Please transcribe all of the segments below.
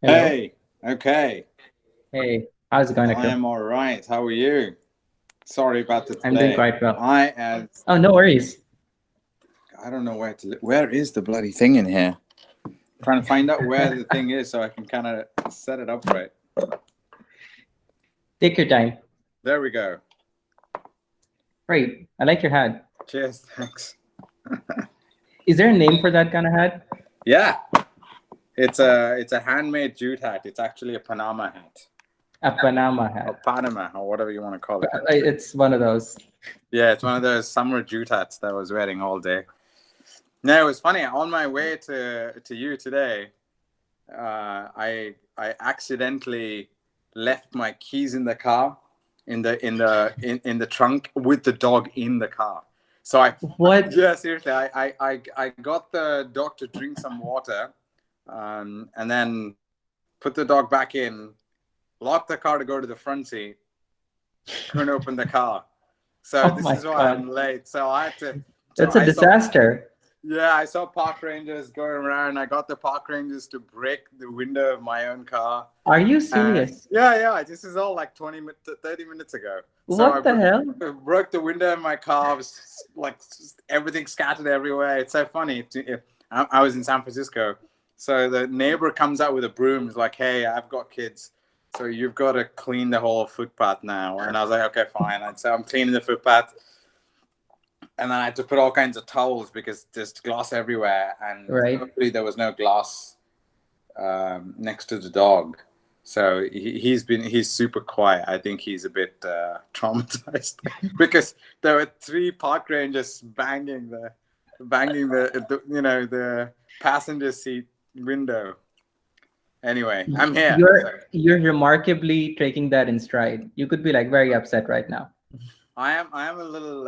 Hello. Hey, okay. Hey, how's it going, I Akhil? am all right. How are you? Sorry about the I'm doing delay. quite well. I as Oh, no worries. I don't know where is the bloody thing in here? Trying to find out where the thing is so I can kind of set it up right. Take your time. There we go. Great. I like your hat. Cheers, thanks. Is there a name for that kind of hat? Yeah, it's a handmade jute hat. It's actually a Panama hat A Panama or hat. Panama or whatever you want to call it. It's one of those. Yeah, it's one of those summer jute hats that I was wearing all day. No, it was funny. On my way to you today, I accidentally left my keys in the car, in the trunk with the dog in the car. So What? yeah, seriously, I got the dog to drink some water, and then put the dog back in, locked the car to go to the front seat, couldn't open the car. So Oh this my is why God. I'm late. So I had to. So That's a I saw disaster. Yeah, I saw park rangers going around. I got the park rangers to break the window of my own car. Are you And serious? yeah, this is all like 20 minutes, 30 minutes ago. So What the hell? broke the window of my car. It was like everything scattered everywhere. It's so funny. I was in San Francisco. So the neighbor comes out with a broom. He's like, hey, I've got kids. So you've got to clean the whole footpath now. And I was like, okay, fine. And so I'm cleaning the footpath, and then I had to put all kinds of towels because there's glass everywhere, and Right. hopefully there was no glass next to the dog. So he's super quiet. I think he's a bit traumatized because there were three park rangers banging the passenger seat window. Anyway, I'm here. So You're remarkably taking that in stride. You could be like very upset right now. I am a little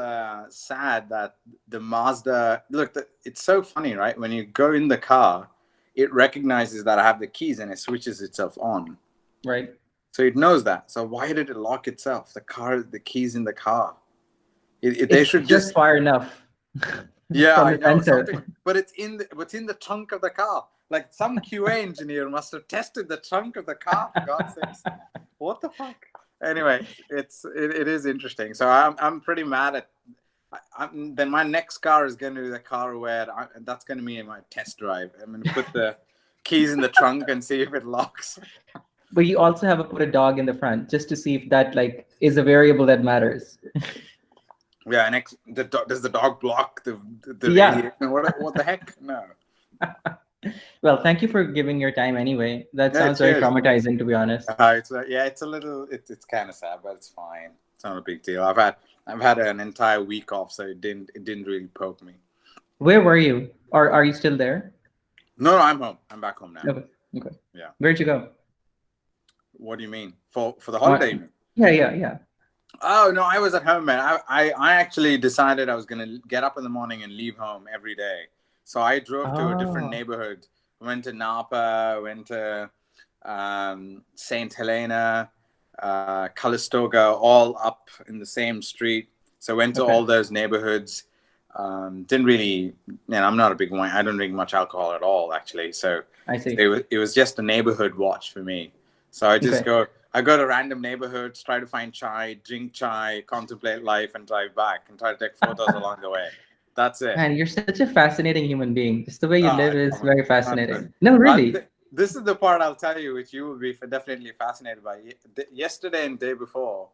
sad that the Mazda. Look, it's so funny, right? When you go in the car, it recognizes that I have the keys and it switches itself on. Right. So it knows that. So why did it lock itself? The keys in the car. They It's should just just. far enough Yeah, from I the know sensor. something, but it's in the trunk of the car. Like some QA engineer must have tested the trunk of the car. For God's sakes, what the fuck? Anyway, it is interesting. So I'm pretty mad at. Then my next car is going to be the car where that's going to be in my test drive. I'm going to put the keys in the trunk and see if it locks. But you also have to put a dog in the front just to see if that like is a variable that matters. Yeah, next does the dog block the Yeah. radiation? What the heck? No. Well, thank you for giving your time anyway. That Yeah, sounds very cheers. traumatizing, to be honest. It's a little it's kind of sad, but it's fine. It's not a big deal. I've had an entire week off, so it didn't really poke me. Where were you? Or are you still there? No, I'm home. I'm back home now. Okay. Okay. Yeah. Where'd you go? What do you mean for the What? holiday? You mean? Yeah, yeah, yeah. Oh no, I was at home, man. I actually decided I was gonna get up in the morning and leave home every day. So I drove to a different Oh, neighborhood. Went to Napa. Went to Saint Helena, Calistoga, all up in the same street. So went to okay. all those neighborhoods. Didn't really, I'm not a big wine. I don't drink much alcohol at all, actually. So I it see. was, it was just a neighborhood watch for me. So Okay. I go to random neighborhoods, try to find chai, drink chai, contemplate life, and drive back and try to take photos along the way. That's it. Man, you're such a fascinating human being. Just the way you live is Come on. very Not good. fascinating. No, really. This is the part I'll tell you, which you will be definitely fascinated by. Yesterday and day before,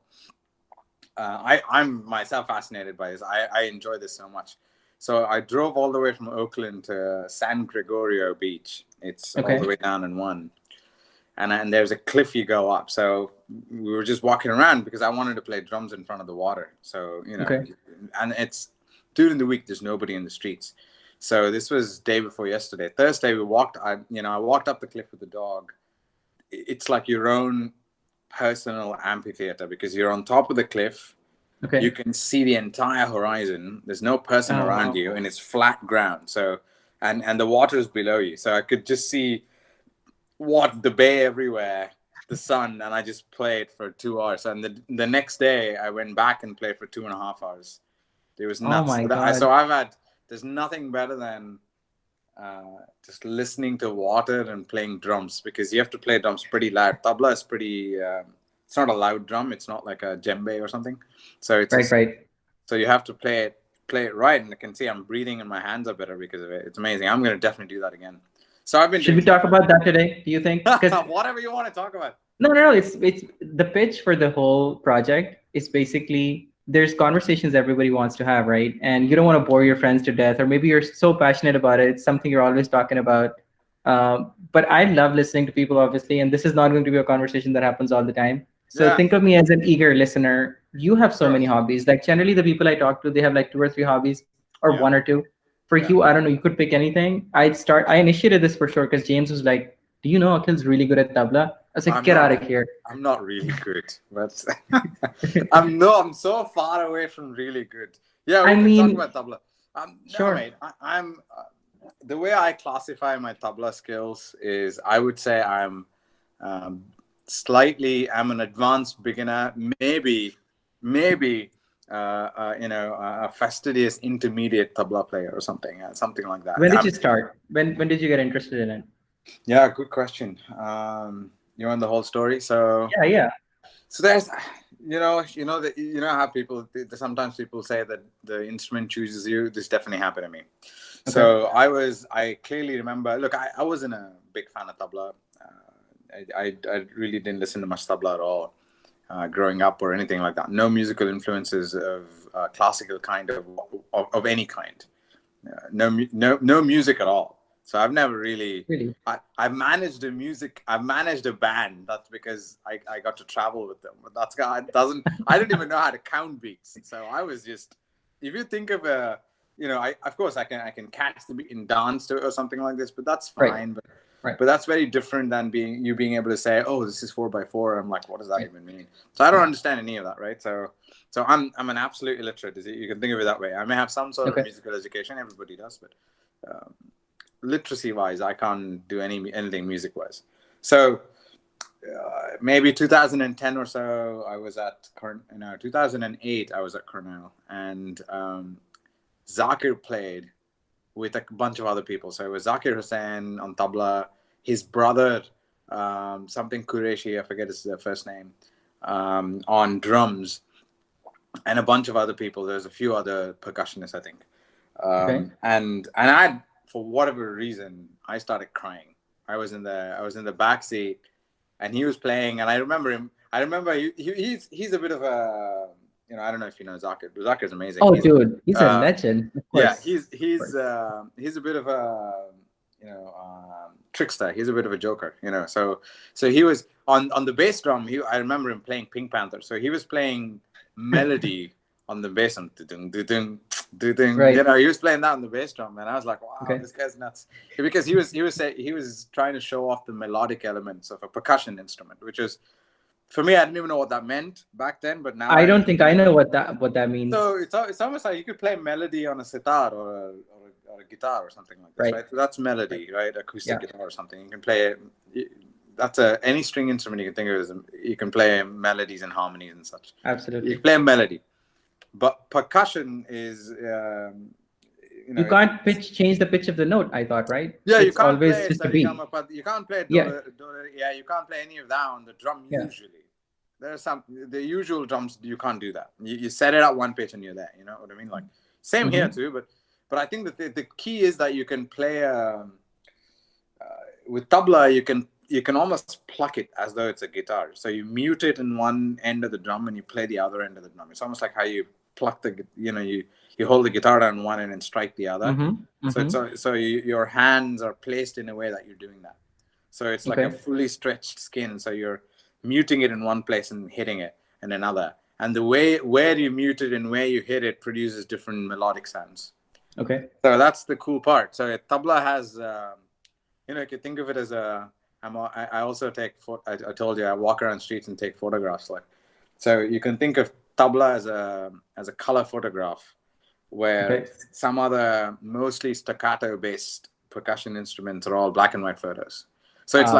I'm myself fascinated by this. I enjoy this so much. So I drove all the way from Oakland to San Gregorio Beach. It's all the Okay. way down in one, and there's a cliff you go up. So we were just walking around because I wanted to play drums in front of the water. So Okay. and it's during the week. There's nobody in the streets. So this was day before yesterday. Thursday we walked. I walked up the cliff with the dog. It's like your own personal amphitheater because you're on top of the cliff. You Okay. can see the entire horizon. There's no person Oh, around wow. you, and it's flat ground. So, and the water is below you. So I could just see the bay everywhere, the sun, and I just played for 2 hours. And the next day, I went back and played for 2.5 hours. It was Oh nuts. my So God. I've had. There's nothing better than just listening to water and playing drums, because you have to play drums pretty loud. Tabla is pretty. It's not a loud drum. It's not like a djembe or something. So it's Right. so you have to play it right. And I can see I'm breathing and my hands are better because of it. It's amazing. I'm gonna definitely do that again. So I've been Should doing we talk about that today? Do you think? Because whatever you want to talk about. no. It's the pitch for the whole project is basically there's conversations everybody wants to have, right? And you don't want to bore your friends to death, or maybe you're so passionate about it, it's something you're always talking about. But I love listening to people, obviously, and this is not going to be a conversation that happens all the time. So Yeah, think of me as an eager listener. You have so sure. many hobbies. Like generally, the people I talk to, they have like two or three hobbies, or Yeah, one or two. For yeah. you, I don't know. You could pick anything. I initiated this for sure because James was like, "Do you know Akhil's really good at tabla?" I was like, I'm "Get out not. of here." I'm not really good, but I'm so far away from really good. Yeah, I we can talk mean, about tabla. No, sure. mate. I'm the way I classify my tabla skills is I would say um, I'm an advanced beginner, maybe a fastidious intermediate tabla player or something like that. When did you start? When did you get interested in it? Yeah, good question. You want the whole story? Yeah. So there's, how people sometimes people say that the instrument chooses you. This definitely happened to me. Okay. So I clearly remember. Look, I wasn't a big fan of tabla. I really didn't listen to much tabla at all growing up or anything like that. No musical influences of classical kind of any kind. No music at all. So I've never really. Really? I've managed a band. That's because I got to travel with them. But I didn't even know how to count beats. So I was just, if you think of of course I can catch the beat and dance to it or something like this, but that's fine. Right. But that's very different than being able to say, oh, this is 4x4. I'm like, what does that even mean? So I don't understand any of that, right? So I'm an absolute illiterate. You can think of it that way. I may have some sort of musical education. Everybody does, but literacy wise, I can't do anything music wise. So maybe 2010 or so, I was at 2008. I was at Cornell, and Zakir played with a bunch of other people. So it was Zakir Hussain on tabla, his brother, something Qureshi, I forget his first name, on drums, and a bunch of other people. There's a few other percussionists, I think. And I, for whatever reason, I started crying. I was in the back seat, and he was playing, and I remember him. I remember he's a bit of a, I don't know if you know Zakir, but Zakir's amazing. Oh, dude, he's a legend. Of course. Yeah, he's a bit of a trickster. He's a bit of a joker. So he was on the bass drum. I remember him playing Pink Panther. So he was playing melody on the bass and right. he was playing that on the bass drum, and I was like, wow, this guy's nuts, because he was trying to show off the melodic elements of a percussion instrument, which is, for me, I didn't even know what that meant back then, but now I don't think I know what that means. So it's almost like you could play melody on a sitar or a guitar or something like this, right? So that's melody, right? Acoustic guitar or something. You can play it. That's any string instrument you can think of as you can play melodies and harmonies and such. Absolutely. You can play a melody, but percussion is you can't change the pitch of the note. I thought, right? Yeah, it's always just a beat. You can't play you can't play any of that on the drum usually. There's the usual drums, you can't do that. You set it at one pitch and you're there. You know what I mean? Like same here too, but I think that the key is that you can play with tabla. You can almost pluck it as though it's a guitar. So you mute it in one end of the drum and you play the other end of the drum. It's almost like how you pluck you hold the guitar down one end and strike the other. So your hands are placed in a way that you're doing that. So it's like a fully stretched skin. So you're muting it in one place and hitting it in another. And the way where you mute it and where you hit it produces different melodic sounds. Okay. So that's the cool part. So tabla has, you can think of it as I also take, I told you, I walk around streets and take photographs. So you can think of tabla as a color photograph, where some other mostly staccato based percussion instruments are all black and white photos. So it's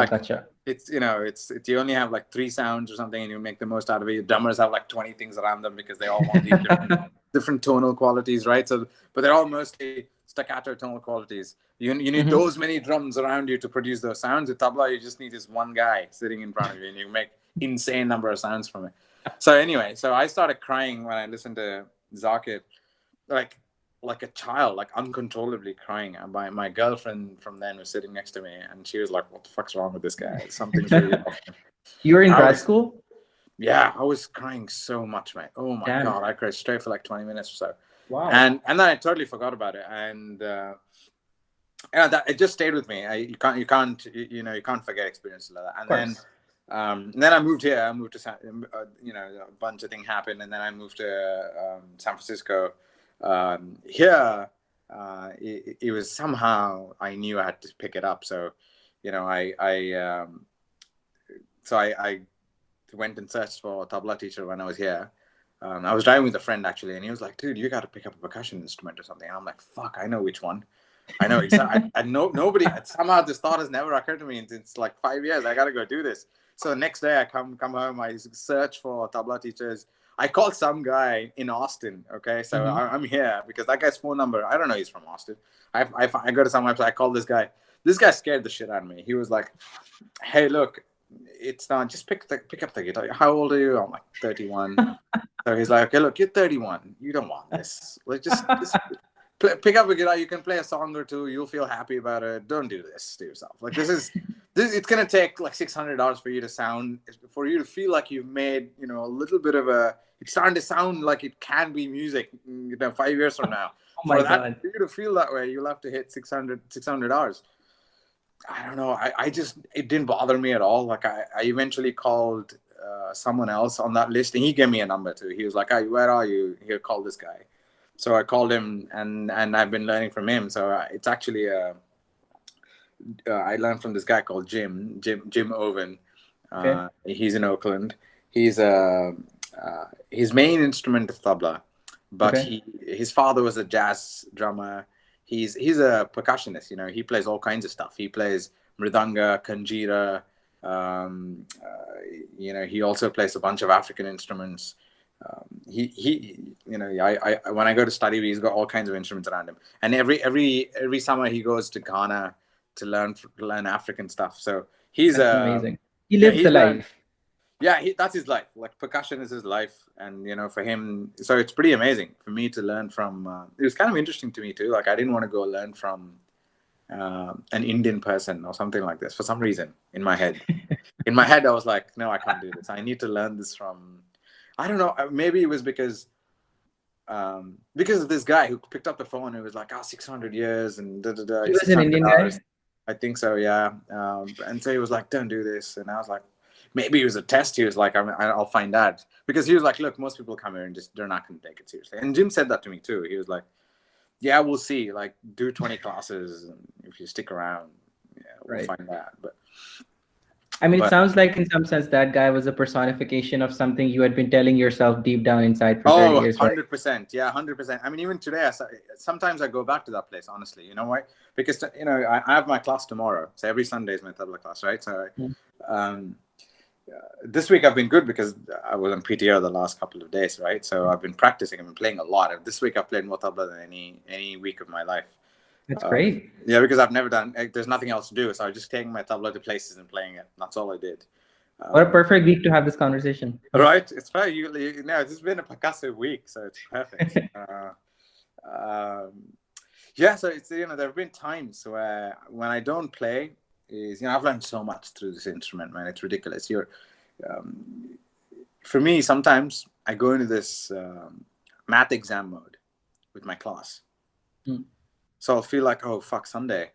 it's you only have like 3 sounds or something, and you make the most out of it. Your drummers have like 20 things around them because they all want these different different tonal qualities, right? So, but they're all mostly staccato tonal qualities. You need Mm-hmm. those many drums around you to produce those sounds. With tabla, you just need this one guy sitting in front of you, and you make insane number of sounds from it. So anyway, so I started crying when I listened to Zakir, like like a child, like uncontrollably crying. And my girlfriend from then was sitting next to me, and she was like, "What the fuck's wrong with this guy? Something's really off." You were in I grad was, school? yeah, I was crying so much, mate. Oh my Damn. god, I cried straight for like 20 minutes or so, Wow. and then I totally forgot about it, and yeah, that it just stayed with me. You can't forget experiences like that. Of course. And then I moved here. I moved to a bunch of things happened, and then I moved to San Francisco. Here, it was somehow I knew I had to pick it up. So, I went and searched for a tabla teacher when I was here. I was driving with a friend actually, and he was like, "Dude, you got to pick up a percussion instrument or something." And I'm like, "Fuck, I know which one. I know exactly." I know nobody. Somehow this thought has never occurred to me. It's like 5 years. I got to go do this. So the next day I come home. I search for tabla teachers. I called some guy in Austin. Okay, so I'm here because that guy's phone number. I don't know he's from Austin. I go to some website. I call this guy. This guy scared the shit out of me. He was like, "Hey, look, it's not just pick up the guitar. How old are you?" I'm like 31. So he's like, "Okay, look, you're 31. You don't want this. Like, just pick up a guitar. You can play a song or two. You'll feel happy about it. Don't do this to yourself. Like, this. It's gonna take like $600 for you to feel like you've made a little bit of a. It's starting to sound like it can be music. 5 years from now. Oh my For God. you to feel that way, you'll have to hit $600. I don't know. It didn't bother me at all. Like I eventually called someone else on that list, and he gave me a number too. He was like, "Hey, where are you? Here, call this guy." So I called him, and I've been learning from him. So it's actually I learned from this guy called Jim Owen. Okay. He's in Oakland. He's his main instrument is tabla, but Okay. his father was a jazz drummer. He's a percussionist. He plays all kinds of stuff. He plays mridanga, kanjira. He also plays a bunch of African instruments. I when I go to study, he's got all kinds of instruments around him. And every summer he goes to Ghana to learn African stuff. So he's That's amazing. He yeah, lives the he's learned. life. Yeah, that's his life. Like percussion is his life, and for him, so it's pretty amazing for me to learn from. It was kind of interesting to me too. Like I didn't want to go learn from an Indian person or something like this for some reason in my head. In my head, I was like, no, I can't do this. I need to learn this from. I don't know. Maybe it was because of this guy who picked up the phone. It was like, 600 years and da da da. He was an 600 Indian guy. hours. I think so, yeah. And so he was like, don't do this. And I was like, maybe it was a test. He was like, I'll find out. Because he was like, look, most people come here and they're not going to take it seriously. And Jim said that to me too. He was like, yeah, we'll see. Like, do 20 classes. And if you stick around, yeah, we'll find out. But I mean, it sounds like in some sense that guy was a personification of something you had been telling yourself deep down inside for 30 years. 100%. Yeah, 100%. I mean, even today, sometimes I go back to that place, honestly. You know why? Because, I have my class tomorrow. So every Sunday is my tabla class, right? So this week I've been good because I was on PTO the last couple of days, right? So I've been practicing. I've been playing a lot. This week I've played more tabla than any week of my life. That's great. Yeah, because I've never done. There's nothing else to do, so I was just taking my tabla to places and playing it. That's all I did. What a perfect week to have this conversation. Right? It's fair. This has been a percussive week, so it's perfect. Yeah, so it's there have been times where when I don't play, I've learned so much through this instrument, man. It's ridiculous. For me, sometimes I go into this math exam mode with my class. So I'll feel like, oh fuck, Sunday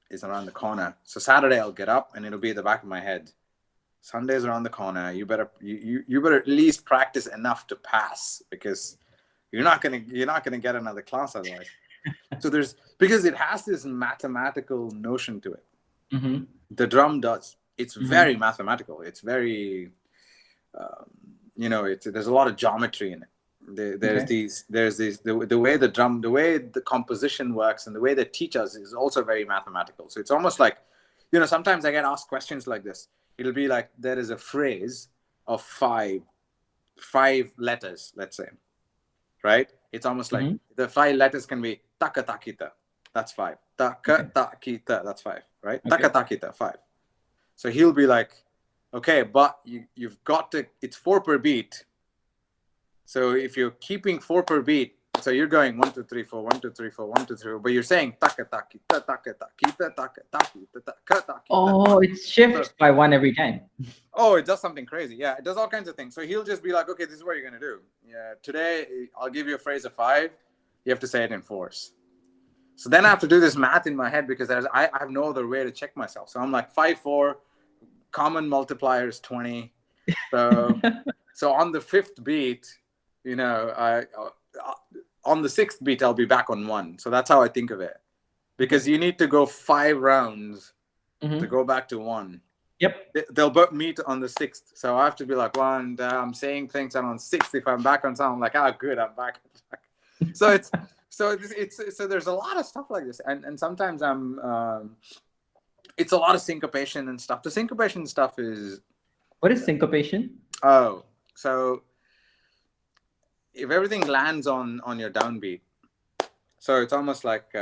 is around the corner. So Saturday I'll get up and it'll be at the back of my head. Sunday's around the corner. You better at least practice enough to pass because you're not gonna get another class otherwise. So because it has this mathematical notion to it. Mm-hmm. The drum does. It's very mathematical. It's very, there's a lot of geometry in it. The way the composition works and the way they teach us is also very mathematical. So it's almost like, sometimes I get asked questions like this. It'll be like there is a phrase of five letters, let's say, right? It's almost like Mm-hmm. the 5 letters can be taka takita. That's 5. Okay. Taka takita. That's 5. Right? Okay. Taka takita. 5. So he'll be like, okay, but you've got to. It's 4 per beat. So if you're keeping 4 per beat, so you're going 1 2 3 4 1 2 3 4 1 2 3 4, but you're saying taka takita taka takita taka takita taka takita. Oh, it shifts by one every time. Oh, it does something crazy. Yeah, it does all kinds of things. So he'll just be like, okay, this is what you're gonna do. Yeah, today I'll give you a phrase of 5. You have to say it in 4s. So then I have to do this math in my head because I have no other way to check myself. So I'm like 5 4, common multiplier is 20. So on the 5th beat, you know, on the 6th beat I'll be back on 1. So that's how I think of it, because you need to go 5 rounds to go back to 1. Yep. They'll both meet on the 6th. So I have to be like, one, I'm saying things, and on 6th, if I'm back on something, I'm like, oh, good, I'm back. So so there's a lot of stuff like this. And sometimes it's a lot of syncopation and stuff. The syncopation stuff is... What is syncopation? Oh, so if everything lands on your downbeat, so it's almost like,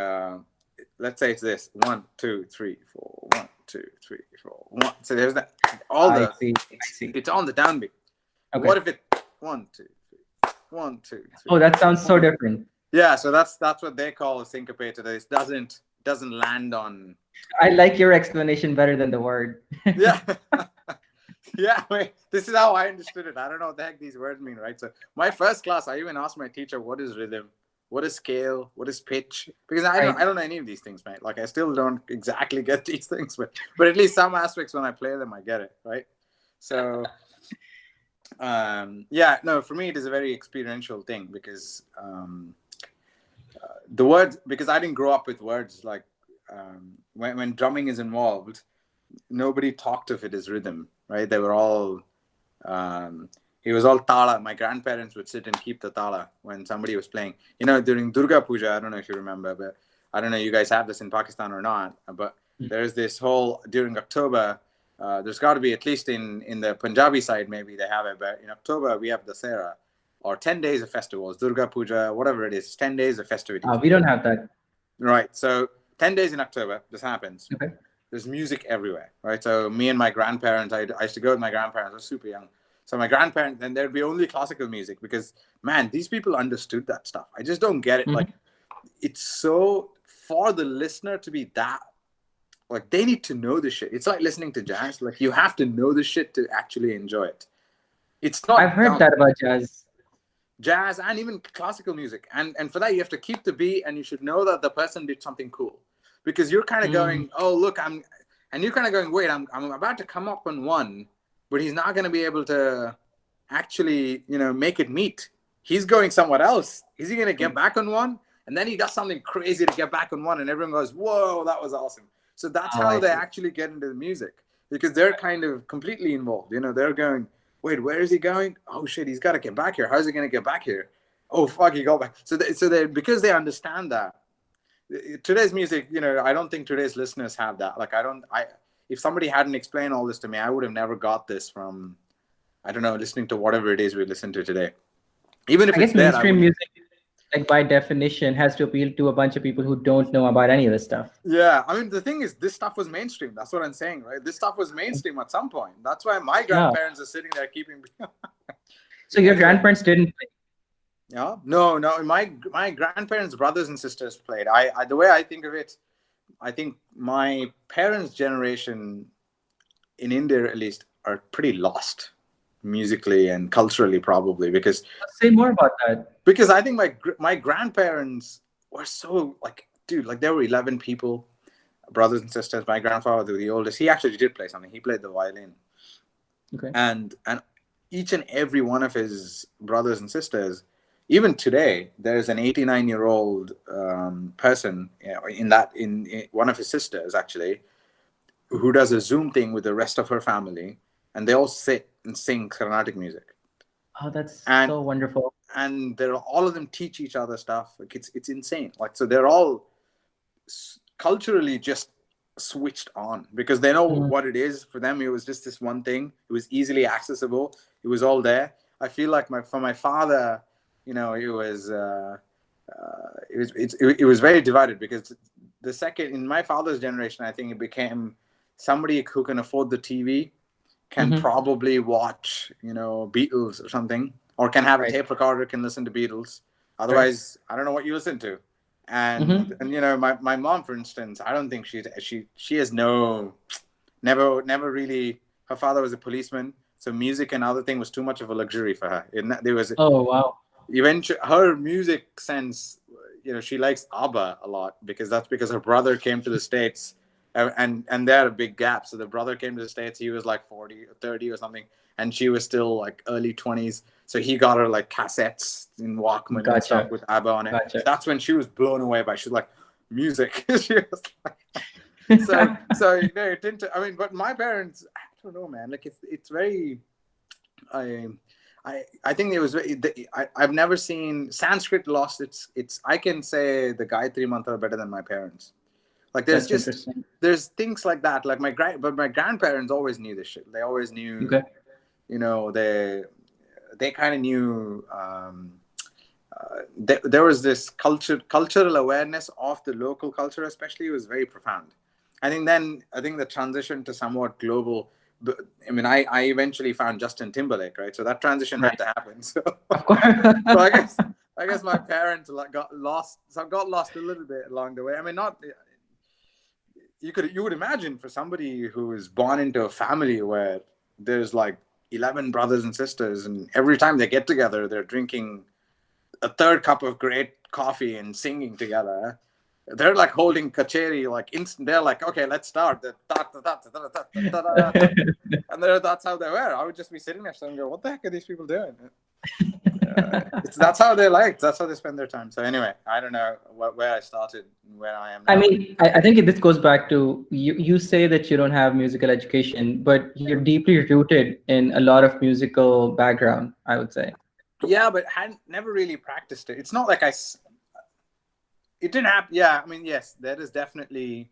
let's say it's this: 1 2 3 4 1 2 3 4 1. So there's that. I see. It's on the downbeat. Okay. What if it 1 2 3 1 2 3? Oh, that sounds so different. Yeah, so that's what they call syncopated. It doesn't land on. I like your explanation better than the word. Yeah. Yeah, wait, this is how I understood it. I don't know what the heck these words mean, right? So my first class, I even asked my teacher, what is rhythm? What is scale? What is pitch? Because I don't know any of these things, mate. Like, I still don't exactly get these things, but at least some aspects when I play them, I get it, right? So yeah, no, for me it is a very experiential thing, because the words, because I didn't grow up with words like, when drumming is involved, nobody talked of it as rhythm, right? They were all it was all tala. My grandparents would sit and keep the tala when somebody was playing. You know, during Durga Puja, I don't know if you remember, but I don't know you guys have this in Pakistan or not, but there's this whole, during October, there's got to be, at least in the Punjabi side, maybe they have it, but in October we have Dasera, or 10 days of festivals, Durga Puja, whatever it is, 10 days of festivities. We don't have that. Right. So 10 days in October, this happens. Okay. There's music everywhere, right? So me and my grandparents, I used to go with my grandparents. I was super young. So my grandparents, and there'd be only classical music, because, man, these people understood that stuff. I just don't get it. Like, it's so, for the listener to be that, like, they need to know the shit. It's like listening to jazz. Like, you have to know the shit to actually enjoy it. It's not. I've heard that about jazz. Jazz and even classical music. And for that, you have to keep the beat, and you should know that the person did something cool. Because you're kind of going, oh, look, and you're kind of going, wait, I'm about to come up on 1, but he's not going to be able to actually, you know, make it meet. He's going somewhere else. Is he going to get back on 1? And then he does something crazy to get back on 1, and everyone goes, whoa, that was awesome. So that's how they actually get into the music, because they're kind of completely involved. You know, they're going, wait, where is he going? Oh, shit, he's got to get back here. How's he going to get back here? Oh, fuck, he got back. So they because they understand that. Today's music, you know, I don't think today's listeners have that. Like, if somebody hadn't explained all this to me, I would have never got this from, I don't know, listening to whatever it is we listen to today. Even if I guess it's there, mainstream music, like, by definition, has to appeal to a bunch of people who don't know about any of this stuff. Yeah, I mean, the thing is, this stuff was mainstream. That's what I'm saying, right? This stuff was mainstream at some point. That's why my grandparents are sitting there keeping. So your grandparents didn't play? Yeah, no. My grandparents' brothers and sisters played. I the way I think of it, I think my parents' generation, in India at least, are pretty lost musically and culturally, probably, because. Say more about that. Because I think my grandparents were so, like, dude, like, there were 11 people, brothers and sisters. My grandfather, the oldest, he actually did play something. He played the violin. Okay. And each and every one of his brothers and sisters, even today, there's an 89-year-old person, you know, in one of his sisters, actually, who does a Zoom thing with the rest of her family, and they all sit and sing Carnatic music. Oh, that's so wonderful. And all of them teach each other stuff. Like, it's insane. Like, so they're all culturally just switched on, because they know what it is. For them, it was just this one thing. It was easily accessible. It was all there. I feel like for my father, it was very divided, because the second, in my father's generation, I think it became somebody who can afford the TV can Mm-hmm. probably watch, Beatles or something, or can have a Right. tape recorder, can listen to Beatles. Right. Otherwise, I don't know what you listen to. And Mm-hmm. my mom, for instance, I don't think she has never really. Her father was a policeman, so music and other thing was too much of a luxury for her. There was Oh, wow. eventually her music sense. She likes ABBA a lot, because her brother came to the States, and they had a big gap. So the brother came to the States, he was like 40 or 30 or something, and she was still like early 20s. So he got her like cassettes in Walkman and stuff Gotcha. with ABBA on it. So Gotcha. that's when she was blown away by. She's like, music. She was like, so it didn't. I mean, but my parents, I don't know, man. Like it's very. I I think it was. I've never seen Sanskrit lost its. I can say the Gayatri mantra better than my parents. Like That's interesting. there's things like that. Like but my grandparents always knew this shit. They always knew. Okay. They kind of knew. There was this cultural awareness of the local culture, especially, was very profound. I think the transition to somewhat global. I mean, I eventually found Justin Timberlake, right? So that transition had Right. to happen. So, Of course. so I guess my parents got lost. So I got lost a little bit along the way. I mean, not you would imagine, for somebody who is born into a family where there's like 11 brothers and sisters, and every time they get together, they're drinking a third cup of great coffee and singing together. They're like holding kacheri, like instant. They're like, okay, let's start. And that's how they were. I would just be sitting next to them and go, what the heck are these people doing? That's how they like. That's how they spend their time. So anyway, I don't know where I started and where I am now. I mean, I think this goes back to you. You say that you don't have musical education, but you're deeply rooted in a lot of musical background, I would say. Yeah, but had never really practiced it. It's not like it didn't happen. Yeah, I mean, yes, there is definitely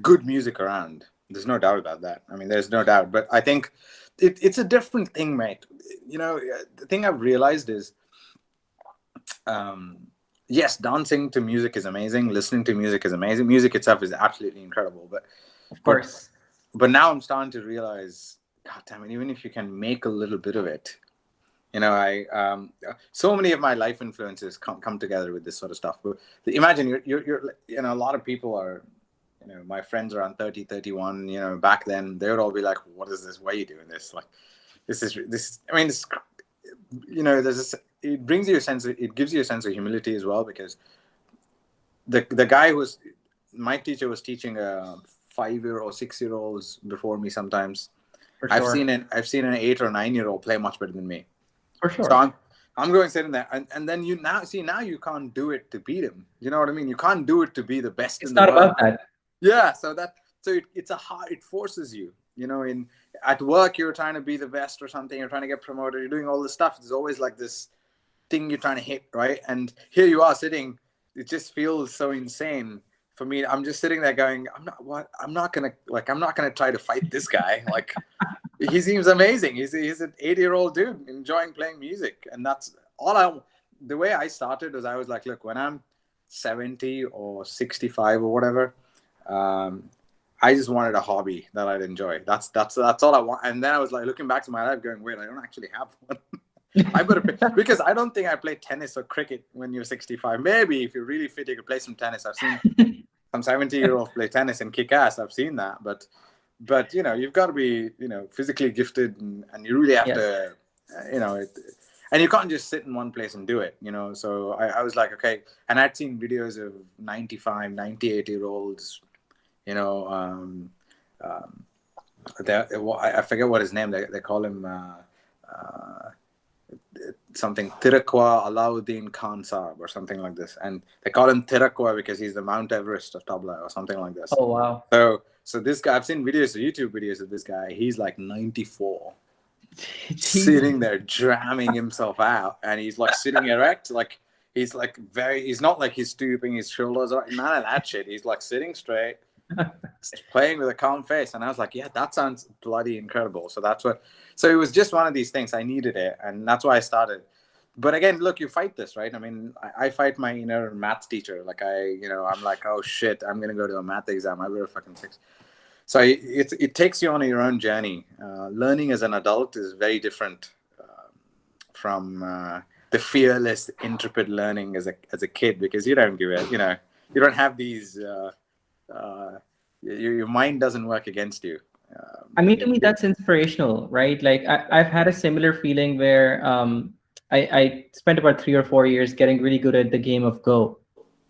good music around. There's no doubt about that. I mean, there's no doubt. But I think it's a different thing, mate. The thing I've realized is, yes, dancing to music is amazing. Listening to music is amazing. Music itself is absolutely incredible. Of course. But now I'm starting to realize, God damn it, even if you can make a little bit of it, so many of my life influences come together with this sort of stuff. But imagine you're a lot of people are, my friends around 30, 31, back then, they would all be like, what is this? Why are you doing this? Like, this, I mean, there's this, it gives you a sense of humility as well, because the guy my teacher was teaching 5-year or 6-year-olds before me sometimes. For sure. I've seen an 8 or 9-year-old play much better than me. For sure. So I'm going sitting there, and then now you can't do it to beat him. You know what I mean? You can't do it to be the best in the world. It's not about that. Yeah. So it forces you. At work, you're trying to be the best or something. You're trying to get promoted. You're doing all this stuff. There's always like this thing you're trying to hit, right? And here you are sitting. It just feels so insane for me. I'm just sitting there going, I'm not gonna try to fight this guy. Like, he seems amazing. He's an 80-year-old dude enjoying playing music. And that's the way I started was, I was like, look, when I'm 70 or 65 or whatever, I just wanted a hobby that I'd enjoy. That's all I want. And then I was like looking back to my life going, wait, I don't actually have one. I better because I don't think I play tennis or cricket when you're 65. Maybe if you're really fit, you could play some tennis. I've seen some 70-year-olds play tennis and kick ass. I've seen that. But you've got to be, physically gifted, and you really have to, and you can't just sit in one place and do it, So I was like, okay. And I'd seen videos of 95, 98-year-olds, I forget what his name, they call him something Tirakwa Alauddin Khan Saab or something like this. And they call him Tirakwa because he's the Mount Everest of Tabla or something like this. Oh, wow. So this guy, I've seen YouTube videos of this guy. He's like 94, sitting there jamming himself out, and he's like sitting erect, like he's like he's not like he's stooping his shoulders or none of that shit. He's like sitting straight, playing with a calm face. And I was like, yeah, that sounds bloody incredible. So it was just one of these things. I needed it. And that's why I started. But again, look, you fight this, right? I mean, I fight my inner math teacher. Like I'm like, oh shit, I'm going to go to a math exam. I better fucking fix. So it takes you on your own journey. Learning as an adult is very different from the fearless, intrepid learning as a kid, because you don't give it, you don't have these, your mind doesn't work against you. I mean, to me, that's inspirational, right? Like I've had a similar feeling where I spent about 3 or 4 years getting really good at the game of Go.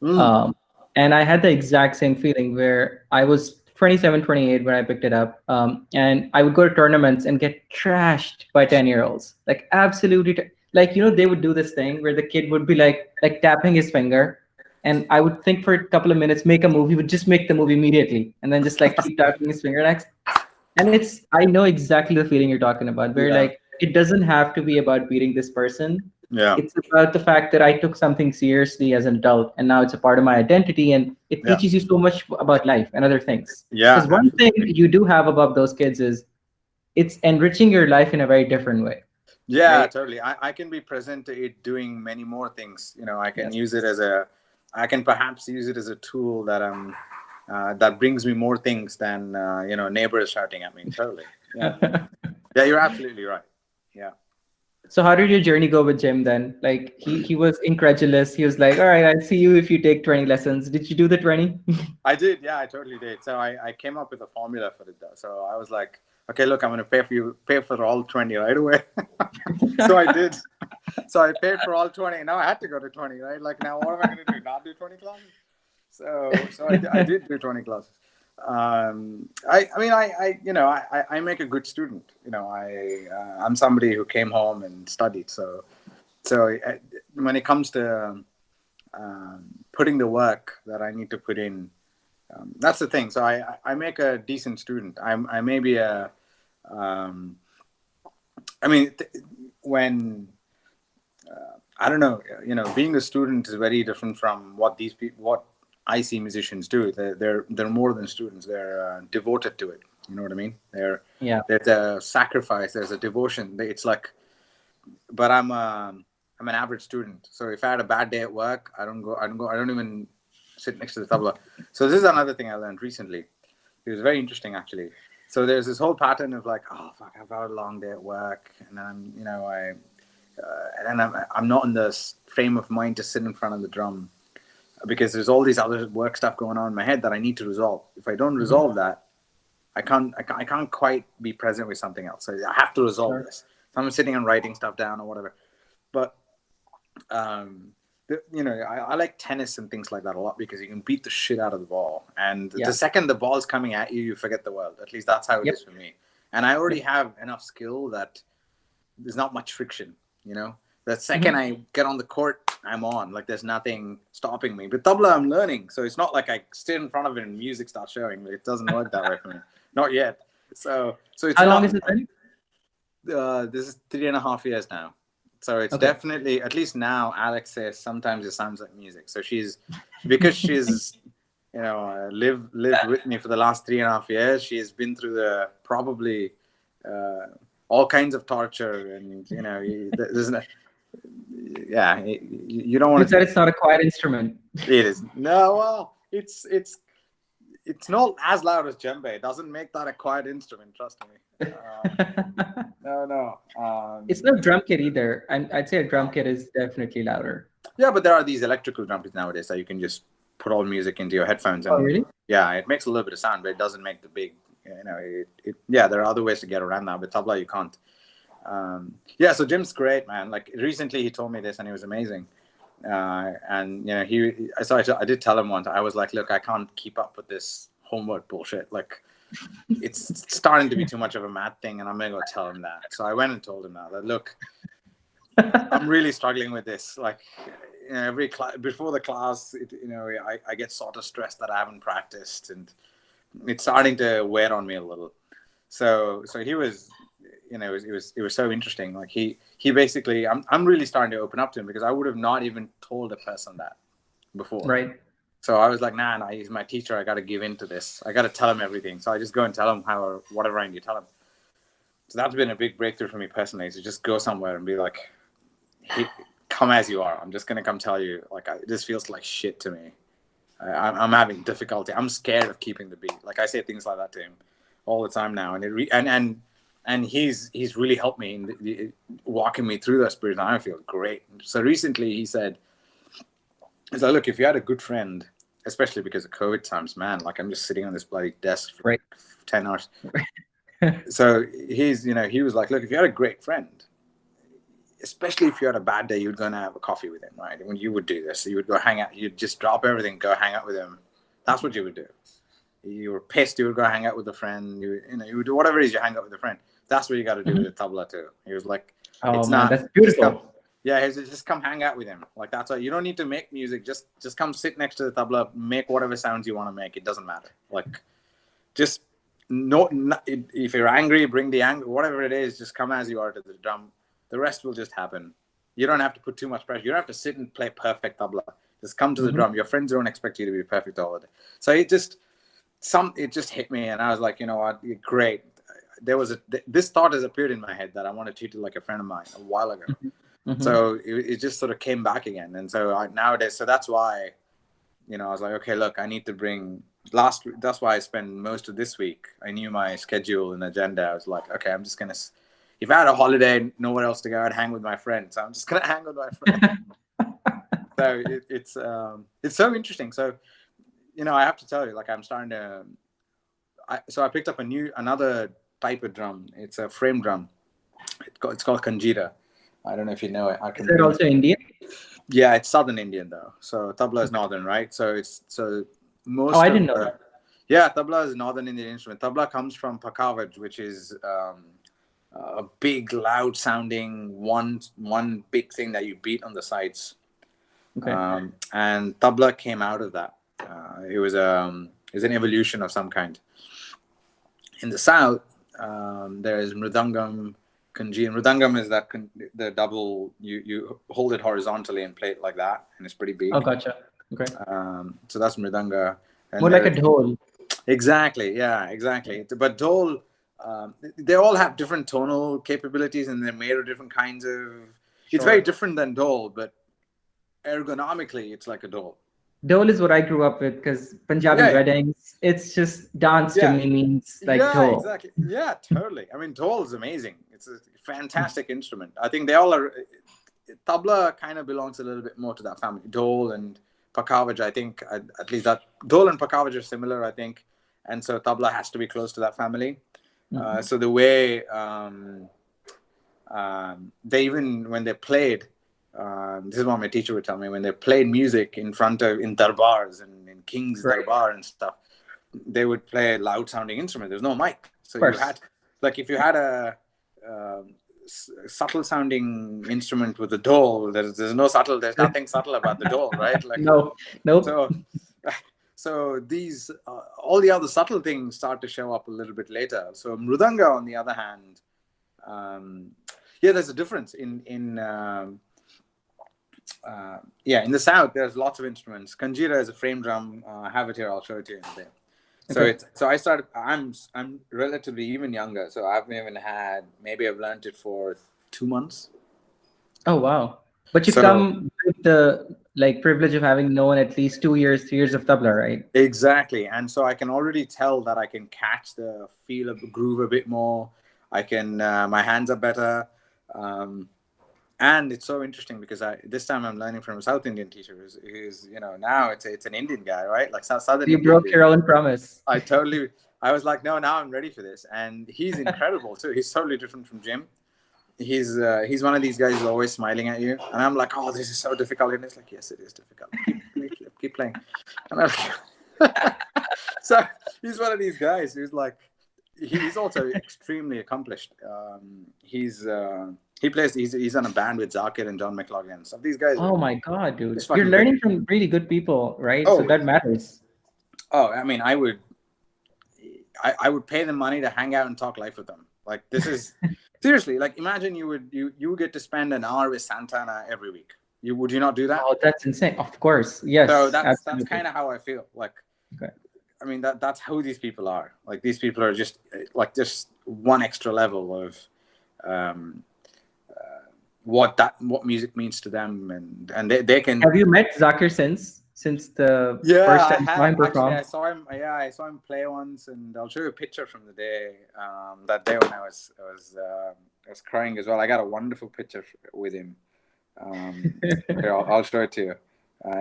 Mm, Um, and I had the exact same feeling where I was 27, 28 when I picked it up. And I would go to tournaments and get trashed by 10-year-olds. Like absolutely, like, they would do this thing where the kid would be like tapping his finger. And I would think for a couple of minutes, make a move. He would just make the move immediately and then just like keep tapping his finger. And I know exactly the feeling you're talking about, where yeah, like it doesn't have to be about beating this person. yeah, It's about the fact that I took something seriously as an adult and now it's a part of my identity, and it yeah, teaches you so much about life and other things. yeah, Because one thing absolutely. you do have above those kids is it's enriching your life in a very different way, Yeah, right? totally. I can be present to it doing many more things. I can Yes. use it I can perhaps use it as a tool that brings me more things than, neighbors shouting at me. Totally. Yeah. Yeah, you're absolutely right. Yeah. So how did your journey go with Jim then? Like he was incredulous. He was like, "All right, I'll see you if you take 20 lessons." Did you do the 20? I did. Yeah, I totally did. So I came up with a formula for it though. So I was like, okay, look, I'm going to pay for all 20 right away. So I did. So I paid for all 20. Now I had to go to 20, right? Like, now what am I going to do? Not do 20 classes? So I did do 20 classes. I mean, I make a good student. I'm somebody who came home and studied. So when it comes to putting the work that I need to put in, that's the thing. So I make a decent student. I may be a, I mean, when I don't know, being a student is very different from what I see musicians do. They're more than students. They're devoted to it. You know what I mean? Yeah. There's a sacrifice. There's a devotion. It's like, but I'm an average student. So if I had a bad day at work, I don't go. I don't even sit next to the tabla. So this is another thing I learned recently. It was very interesting actually. So there's this whole pattern of like, oh fuck, I've had a long day at work, and then I'm not in the frame of mind to sit in front of the drum, because there's all these other work stuff going on in my head that I need to resolve. If I don't Mhm. resolve that, I can't quite be present with something else. So I have to resolve Sure. this. So I'm sitting and writing stuff down or whatever. But I like tennis and things like that a lot, because you can beat the shit out of the ball, and the Yeah. second the ball's coming at you, you forget the world. At least that's how it Yep. is for me. And I already Yep. have enough skill that there's not much friction. The second Mhm. I get on the court, I'm on. Like, there's nothing stopping me. But tabla, I'm learning, so it's not like I sit in front of it and music starts showing. It doesn't work that way for me, not yet. So it's How long not. has it been? This is 3.5 years now. So it's Okay. definitely, at least now, Alex says sometimes it sounds like music. So because she's, lived with me for the last 3.5 years. She has been through the probably all kinds of torture, and there's no, yeah, you don't You want said to. it's not a quiet instrument. It is no, well, it's not as loud as djembe. It doesn't make that a quiet instrument. Trust me. No, no. It's not drum kit either. I'd say a drum kit is definitely louder. Yeah, but there are these electrical drum kits nowadays that you can just put all music into your headphones, Oh, and really? yeah, it makes a little bit of sound, but it doesn't make the big. Yeah, there are other ways to get around that. With tabla, you can't. Yeah, so Jim's great, man. Like, recently he told me this, and it was amazing. And I did tell him once. I was like, look, I can't keep up with this homework bullshit. Like, it's starting to be too much of a mad thing, and I'm gonna go tell him that. So I went and told him that look, I'm really struggling with this. Like, every before the class, I get sort of stressed that I haven't practiced, and it's starting to wear on me a little. So he was, it was so interesting. Like, he basically, I'm really starting to open up to him, because I would have not even told a person that before. Right. So I was like, nah, he's my teacher. I got to give in to this. I got to tell him everything. So I just go and tell him how whatever I need to tell him. So that's been a big breakthrough for me personally. To just go somewhere and be like, hey, come as you are. I'm just gonna come tell you. Like, this feels like shit to me. I'm having difficulty. I'm scared of keeping the beat. Like I say things like that to him all the time now, and he's really helped me in walking me through that spirit. And I feel great. So recently he said, he's like, look, if you had a good friend, especially because of COVID times, man, like I'm just sitting on this bloody desk for 10 hours. So he was like, look, if you had a great friend, especially if you had a bad day, you'd go and have a coffee with him, right? When you would do this, you would go hang out. You'd just drop everything, go hang out with him. That's what you would do. You were pissed, you would go hang out with a friend. You would do whatever it is, you hang out with a friend. That's what you got to do with the tabla too. He was like, oh it's man, not. that's beautiful. Just come hang out with him. Like that's why you don't need to make music. Just come sit next to the tabla, make whatever sounds you want to make. It doesn't matter. Like, just if you're angry, bring the anger. Whatever it is, just come as you are to the drum. The rest will just happen. You don't have to put too much pressure. You don't have to sit and play perfect tabla. Just come to the drum. Your friends don't expect you to be perfect all the day. So it just hit me, and I was like, you know what, great. This thought has appeared in my head that I want to treat it like a friend of mine a while ago. So it just sort of came back again, and so nowadays, so that's why, I was like, okay, look, I need to bring. That's why I spent most of this week. I knew my schedule and agenda. I was like, okay, I'm just gonna. If I had a holiday, nowhere else to go, I'd hang with my friends. So I'm just gonna hang with my friends. So it's so interesting. So, I have to tell you, like, I'm starting to. So I picked up another type of drum. It's a frame drum. It's called Kanjira. I don't know if you know it. Is it also Indian? Yeah, it's Southern Indian though. So tabla is Northern, right? So most. Oh, I didn't know that. Yeah, tabla is a Northern Indian instrument. Tabla comes from Pakavaj, which is a big, loud-sounding one big thing that you beat on the sides. Okay. And tabla came out of that. It was an evolution of some kind. In the south, there is mridangam, kanji. And mridangam is the double. You hold it horizontally and play it like that, and it's pretty big. Oh, gotcha. Okay. So that's mridanga. And more like a dhol. Exactly. Yeah. Exactly. But dhol, they all have different tonal capabilities, and they're made of different kinds of. It's very different than dhol, but ergonomically, it's like a dhol. Dhol is what I grew up with, because Punjabi weddings, it's just dance to me means like dhol. Exactly. Yeah, totally. I mean, dhol is amazing. It's a fantastic instrument. I think they all are. Tabla kind of belongs a little bit more to that family. Dhol and Pakavaj, I think, at least that dhol and Pakavaj are similar, I think, and so tabla has to be close to that family. So the way they, even when they played, this is what my teacher would tell me, when they played music in darbars and in king's darbar and stuff, they would play a loud sounding instrument. There's no mic, so you had, like, if you had a subtle sounding instrument with a dhol, there's nothing subtle about the dhol, right? Like, nope. So these all the other subtle things start to show up a little bit later. So mridanga, on the other hand, there's a difference in the south. There's lots of instruments. Kanjira is a frame drum. I have it here. I'll show it to you in a bit. So I started. I'm relatively even younger, so I've learned it for 2 months. Oh wow! But you come with the privilege of having known at least 2 years, 3 years of tabla, right? Exactly, and so I can already tell that I can catch the feel of the groove a bit more. I can. My hands are better. And it's so interesting because this time I'm learning from a South Indian teacher who's now it's an Indian guy, right? Like Southern. You broke your own promise. I was like, no, now I'm ready for this. And he's incredible too. He's totally different from Jim. He's one of these guys who's always smiling at you. And I'm like, oh, this is so difficult. And it's like, yes, it is difficult. Keep playing. And I'm like, so he's one of these guys who's like, he's also extremely accomplished. He's on a band with Zakir and John McLaughlin and stuff. These guys. Oh my God, dude! You're learning from really good people, right? So that matters. Oh, I mean, I would pay them money to hang out and talk life with them. Like, this is seriously, like, imagine you would get to spend an hour with Santana every week. Would you not do that? Oh, that's insane. Of course. So Yes, that's absolutely. kind of how I feel. Like, Okay. I mean, that's how these people are. Like, these people are just like just one extra level of um, what music means to them, and they can. Have you met Zakir since the Yeah, first I time you saw have him actually. perform? I saw him. Yeah, I saw him play once, and I'll show you a picture from the day. That day when I was crying as well. I got a wonderful picture with him. Here, I'll show it to you.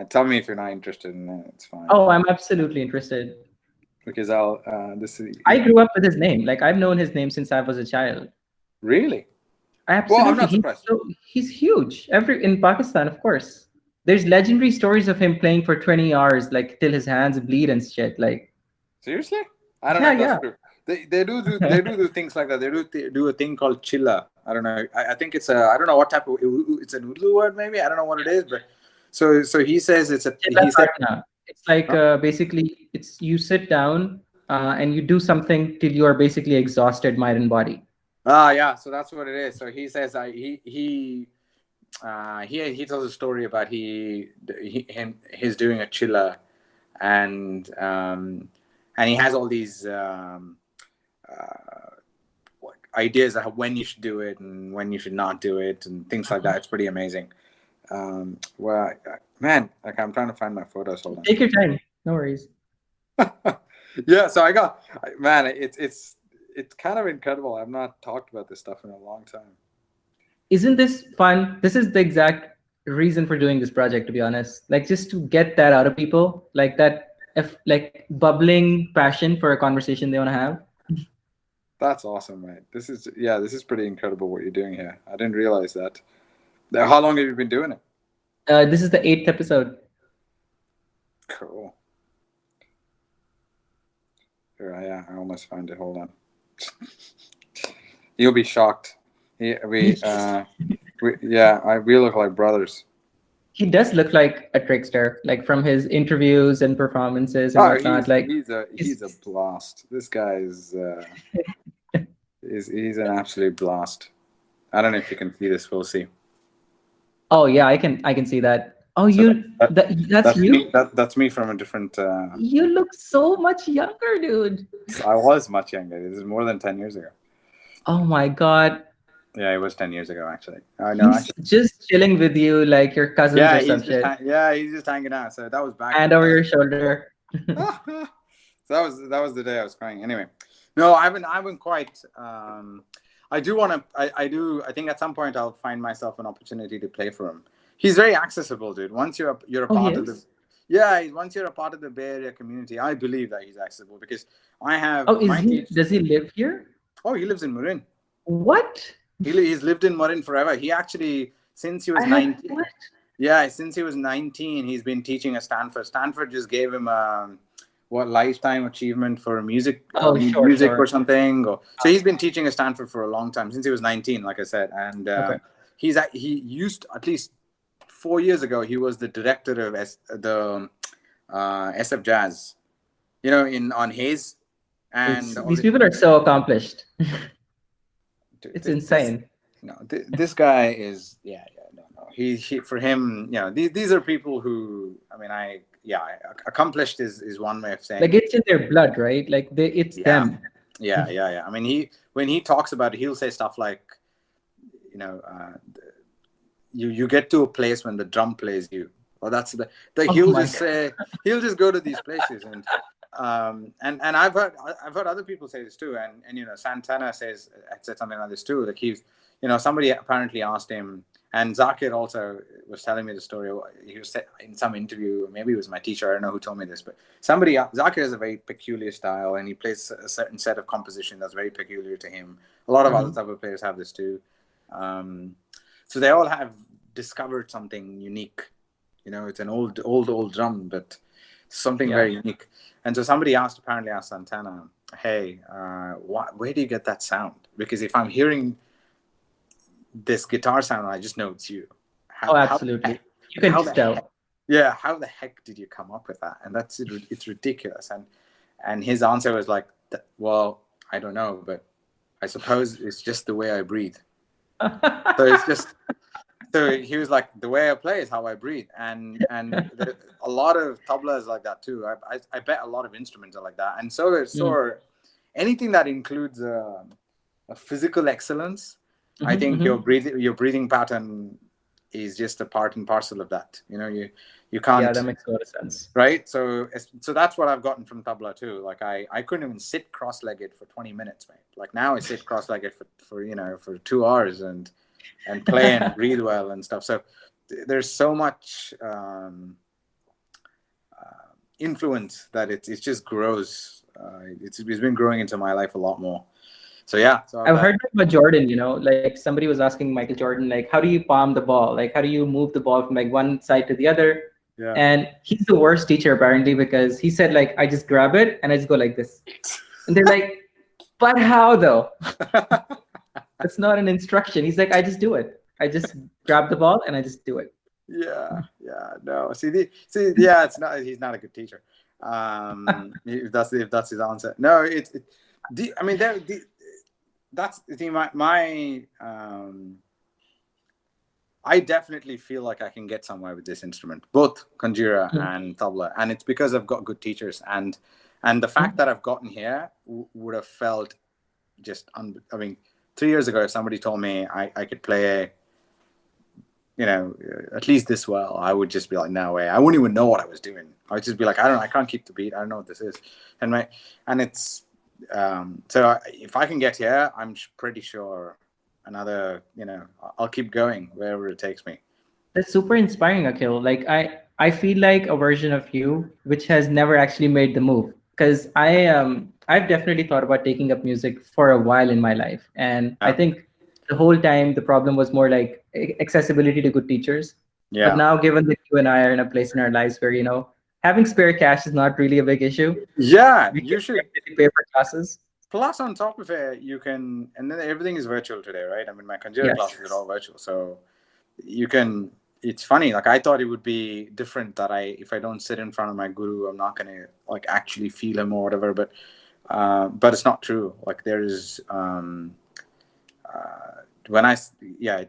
Tell me if you're not interested in it. It's fine Oh, I'm absolutely interested. because I'll. This is I grew up with his name. Like I've known his name since I was a child. really well. I'm Absolutely. not surprised. He's huge. Every in Pakistan, of course. There's legendary stories of him playing for 20 hours, like till his hands bleed and shit. Like, Seriously, I don't know yeah, if that's yeah. true. They do things like that. They do a thing called chilla. I don't know. I think it's a I don't know what type of it's an Urdu word maybe. I don't know what it is, but so he says Chilla he said karna. It's like huh? basically it's you sit down and you do something till you are basically exhausted, mind and body. Yeah, so that's what it is. So he says he tells a story about he's doing a chilla and and he has all these uh, ideas of when you should do it and when you should not do it and things like that. It's pretty amazing. Well, man, like I'm trying to find my photos. Hold Take your time. No worries. on. Yeah, so man, it's kind of incredible. I've not talked about this stuff in a long time. Isn't this fun? This is the exact reason for doing this project, to be honest. Like just to get that out of people, like that, if like bubbling passion for a conversation they want to have. That's awesome, mate. This is pretty incredible what you're doing here. I didn't realize that. Now, how long have you been doing it? This is the eighth episode. Cool. Here I almost found it. Hold on. You'll be shocked. We look like brothers. He does look like a trickster, like from his interviews and performances and Oh, whatnot. Like he's a blast. This guy he's an absolute blast. I don't know if you can see this. We'll see. oh yeah, I can see that. Oh, So that's that's me. you. That's me from a different. You look so much younger, dude. I was much younger. This is more than 10 years ago. Oh my God. Yeah, it was 10 years ago actually. I know. He's Actually, just chilling with you like your cousins or some shit. he's just hanging out. So that was back. Hand over your shoulder. So that was the day I was crying. Anyway, no, I haven't quite. I do want to. I think at some point I'll find myself an opportunity to play for him. He's very accessible, dude. Once you're a Oh, part of the yes. once you're a part of the Bay Area community, I believe that he's accessible because I have Oh, is my he? teach. Does he live here? Oh, he lives in Marin. What? He's lived in Marin forever. He actually since he was I have 19. what? Yeah, since he was 19, he's been teaching at Stanford. Stanford just gave him what lifetime achievement for music, Oh, sure, music sure. or something. So he's been teaching at Stanford for a long time since he was 19, like I said. And Okay. he used at least 4 years ago. He was the director of the SF Jazz, in on Hayes. And These people are so accomplished. dude, It's this insane. this guy is no. He for him, these are people who accomplished is one way of saying Like it. it's in their blood, right? Like it's Yeah, them. yeah. I mean, when he talks about it, he'll say stuff like, you know, uh, you get to a place when the drum plays you, or that's the Oh he'll my just God. say he'll just go to these places and I've heard other people say this too, and Santana said something like this too. Like somebody apparently asked him, and Zakir also was telling me the story. He was in some interview, maybe it was my teacher. I don't know who told me this, but Zakir has a very peculiar style, and he plays a certain set of composition that's very peculiar to him. A lot of other type of players have this too. So they all have discovered something unique. It's an old drum, but something Yeah. very unique. And so somebody apparently asked Santana, hey, where do you get that sound? Because if I'm hearing this guitar sound, I just know it's you. Oh, absolutely. You can just tell. Yeah, how the heck did you come up with that? And it's ridiculous. And his answer was like, well, I don't know, but I suppose it's just the way I breathe. So it's just So he was like, the way I play is how I breathe, and a lot of tabla is like that too. I bet a lot of instruments are like that, and Mm. are anything that includes a physical excellence. I Mhm, think mhm. your breathing pattern is just a part and parcel of that. You Yeah, that can't, makes a lot of sense. right. So that's what I've gotten from tabla too. Like I couldn't even sit cross-legged for 20 minutes, mate. Like now I sit cross-legged for 2 hours and play and breathe well and stuff. So there's so much influence that it just grows. It's been growing into my life a lot more. So yeah, so I've that heard about Jordan, like somebody was asking Michael Jordan, like, how do you palm the ball? Like, how do you move the ball from like one side to the other? yeah. And he's the worst teacher apparently because he said like, I just grab it and I just go like this. And they're like, but how though? It's not an instruction. He's like, I just do it. I just grab the ball and I just do it. Yeah, no. Yeah, it's not. He's not a good teacher. If that's his answer. No, I mean, that's the thing. I definitely feel like I can get somewhere with this instrument, both conjura Mm. and tabla, and it's because I've got good teachers, and the fact that I've gotten here would have felt I mean, 3 years ago, if somebody told me I could play, at least this well, I would just be like, no way. I wouldn't even know what I was doing. I would just be like, I don't know, I can't keep the beat. I don't know what this is, and it's if I can get here, I'm pretty sure I'll keep going wherever it takes me. That's super inspiring, Akhil. Like I feel like a version of you which has never actually made the move. Because I've definitely thought about taking up music for a while in my life. And I Yeah, think the whole time the problem was more like accessibility to good teachers. But yeah, now given that you and I are in a place in our lives where, having spare cash is not really a big issue. yeah. We can You should. actually pay for classes. Plus, on top of it, you can, and then everything is virtual today, right? I mean, my conjura Yes. classes are all virtual, so you can. It's funny. Like I thought it would be different that if I don't sit in front of my guru, I'm not gonna like actually feel him or whatever. But it's not true. Like there is when I yeah,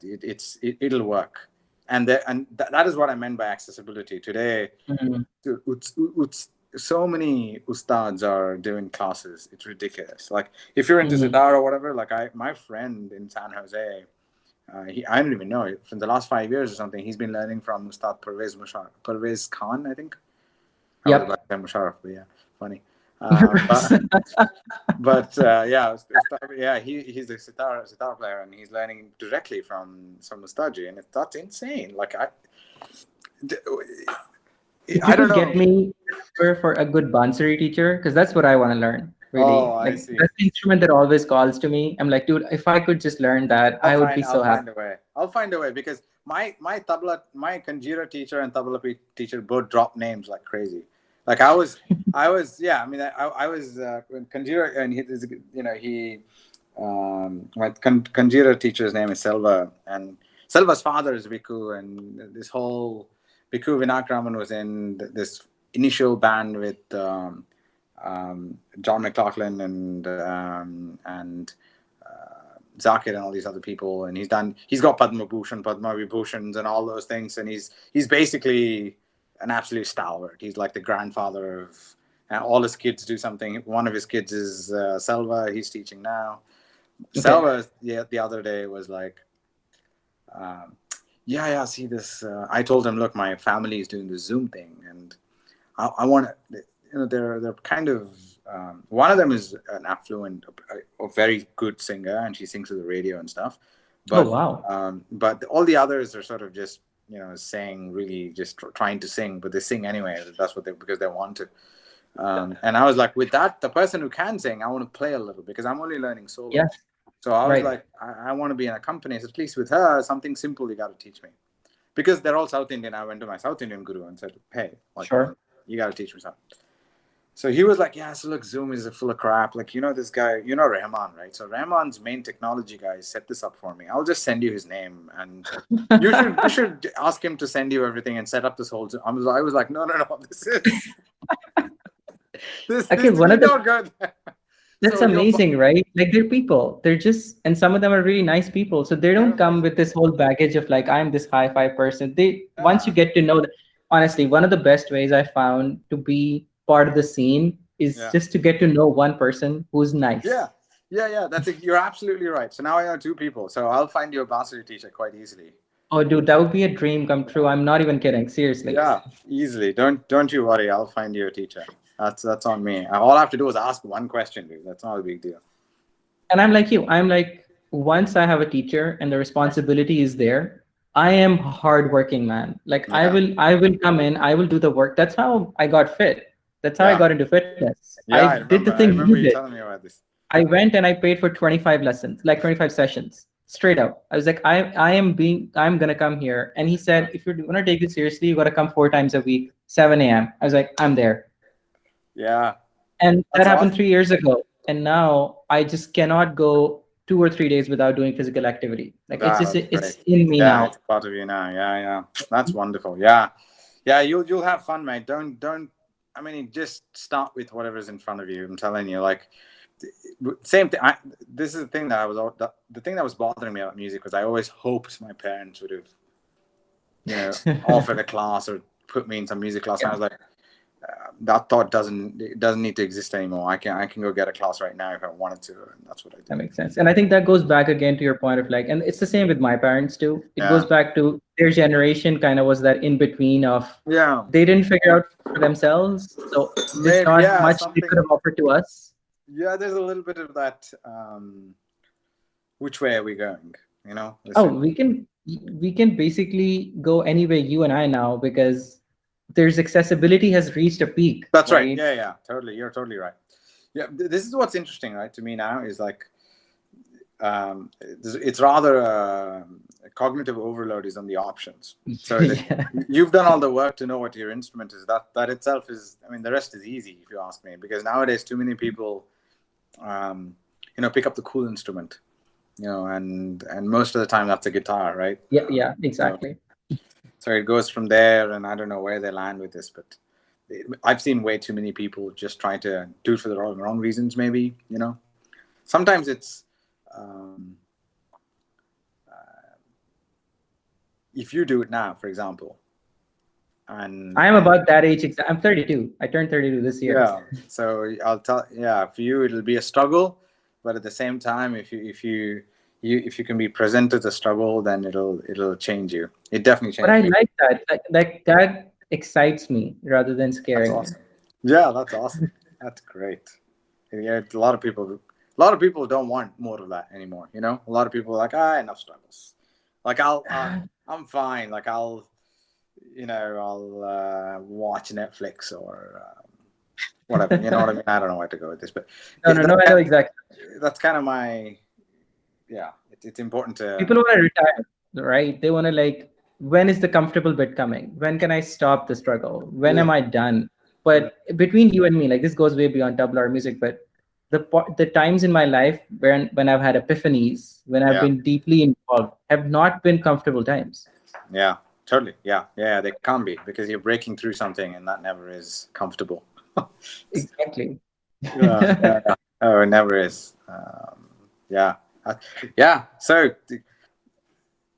it'll work, and that is what I meant by accessibility today. Mhm. So many ustads are doing classes. It's ridiculous. Like if you're into Mhm. sitar or whatever, like my friend in San Jose, I don't even know, from the last 5 years or something, he's been learning from Ustad Pervez Khan, I think. I was about Yep. to say Musharraf, but yeah, funny. Yeah, he's a sitar player, and he's learning directly from some Ustadji, and that's insane. Like If you I don't could know. get me for a good Bansuri teacher, because that's what I want to learn, Oh, really. I Like see. that's the instrument that always calls to me. I'm like, dude, if I could just learn that, I would be I'll so happy. find a way. I'll find a way because my kanjira teacher and tabla teacher both dropped names like crazy. Like yeah. I mean, I was when kanjira, and my kanjira teacher's name is Selva, and Selva's father is Viku, and this whole Viku Vinakraman was in this initial band with John McLaughlin and Zakir and all these other people, and he's got Padma Bhushan, Padma Vibhushans, and all those things, and he's basically an absolute stalwart. He's like the grandfather of, and all his kids do something. One of his kids is Selva. He's teaching now. Okay. Selva, the other day was like, um, yeah, see this. I told him, look, my family is doing the Zoom thing, and I want to, they're kind of, one of them is an affluent, a very good singer, and she sings to the radio and stuff. Oh But wow. all the others are sort of just saying, really just trying to sing, but they sing anyway. That's what because they want to. And I was like, with that, the person who can sing, I want to play a little because I'm only learning solo. Yes. So I was Right. like, I want to be in a company. So at least with her, something simple you got to teach me because they're all South Indian. I went to my South Indian guru and said, hey, like, Sure. you got to teach me something. So he was like, yeah, so look, Zoom is full of crap. Like, this guy, Rahman, right? So Rahman's main technology guy set this up for me. I'll just send you his name, and you should ask him to send you everything and set up this whole Zoom. I was like, no, this Okay. is One you of the don't go there. That's So you're amazing, right? Like they're people. They're just, and some of them are really nice people. So they they're don't come amazing. with this whole baggage of like, I'm this high five person. They, once you Yeah, get to know, honestly, one of the best ways I found to be part of the scene is yeah, just to get to know one person who's yeah, nice. yeah. You're absolutely right. So now I know two people. So I'll find you a varsity teacher quite easily. Oh, dude, that would be a dream come true. I'm not even kidding. Seriously. Yeah, easily. Don't you worry. I'll find you a teacher. That's on me. All I have to do is ask one question, dude. That's not a big deal. And I'm like you. I'm like, once I have a teacher and the responsibility is there, I am hardworking, man. Like Yeah, I will come in, I will do the work. That's how I got fit. That's how I yeah, got into fitness. I yeah. I did the remember. thing I you remember did. you telling me about this. I went and I paid for 25 lessons, like 25 sessions, straight up. I was like, I'm gonna come here. And he said, if you're gonna take this seriously, you gotta come 4 times a week, 7 a.m. I was like, I'm there. Yeah, And that that's happened awesome. 3 years ago. And now I just cannot go 2 or 3 days without doing physical activity. Like it's just That's great. it's in me Yeah, now. it's part of you now. Yeah, yeah. That's wonderful. Yeah, yeah. You'll have fun, mate. Don't. I mean, just start with whatever's in front of you. I'm telling you, like same thing. This is the thing that the thing that was bothering me about music was I always hoped my parents would have, offered a class or put me in some music class. And I Yeah, was like, that thought doesn't need to exist anymore. I can go get a class right now if I wanted to, and that's what I that did. makes sense. And I think that goes back again to your point of like, and it's the same with my parents too. It goes Yeah, back to their generation kind of was that in between of yeah. they didn't figure out for themselves. So there's Maybe not yeah, much they could something. have offered to us. Yeah, there's a little bit of that. Which way are we going? Oh, Listen. we can basically go anywhere you and I now because there's accessibility has reached a peak, That's right. right? Yeah, yeah, totally. You're totally right. Yeah, this is what's interesting, right? To me now is like, it's rather cognitive overload is on the options. So that Yeah. you've done all the work to know what your instrument is. That itself is. I mean, the rest is easy if you ask me. Because nowadays, too many people, pick up the cool instrument. And most of the time that's a guitar, right? Yeah, yeah, So exactly. so it goes from there, and I don't know where they land with this, but I've seen way too many people just trying to do it for the wrong reasons. Maybe sometimes it's um, if you do it now, for example, and I am and about that age. I'm 32. I turned 32 this year. yeah, so I'll tell, yeah, for you it'll be a struggle, but at the same time, if you can be present to the struggle, then it'll change you. It definitely But changed I me. like that. Like that excites me rather than That's scaring me. awesome. Yeah, that's awesome. That's great. Yeah, a lot of people don't want more of that anymore. A lot of people are like, enough struggles. Like I'm fine. Like I'll watch Netflix or whatever. You know what I mean? I don't know where to go with this, but No, no, no. I know that, exactly. that's kind of my, yeah. It's important to, People want to retire, right? They want to like, when is the comfortable bit coming? When can I stop the struggle? When am yeah, I done? yeah, But between you and me, like this goes way beyond Tabla or music, but the times in my life when I've had epiphanies, when I've yeah, been deeply involved, have not been comfortable times. yeah, totally. Yeah, yeah. They can't be because you're breaking through something, and that never is comfortable. Exactly. Yeah, yeah, yeah. Oh, it never is. Yeah. Uh, yeah. So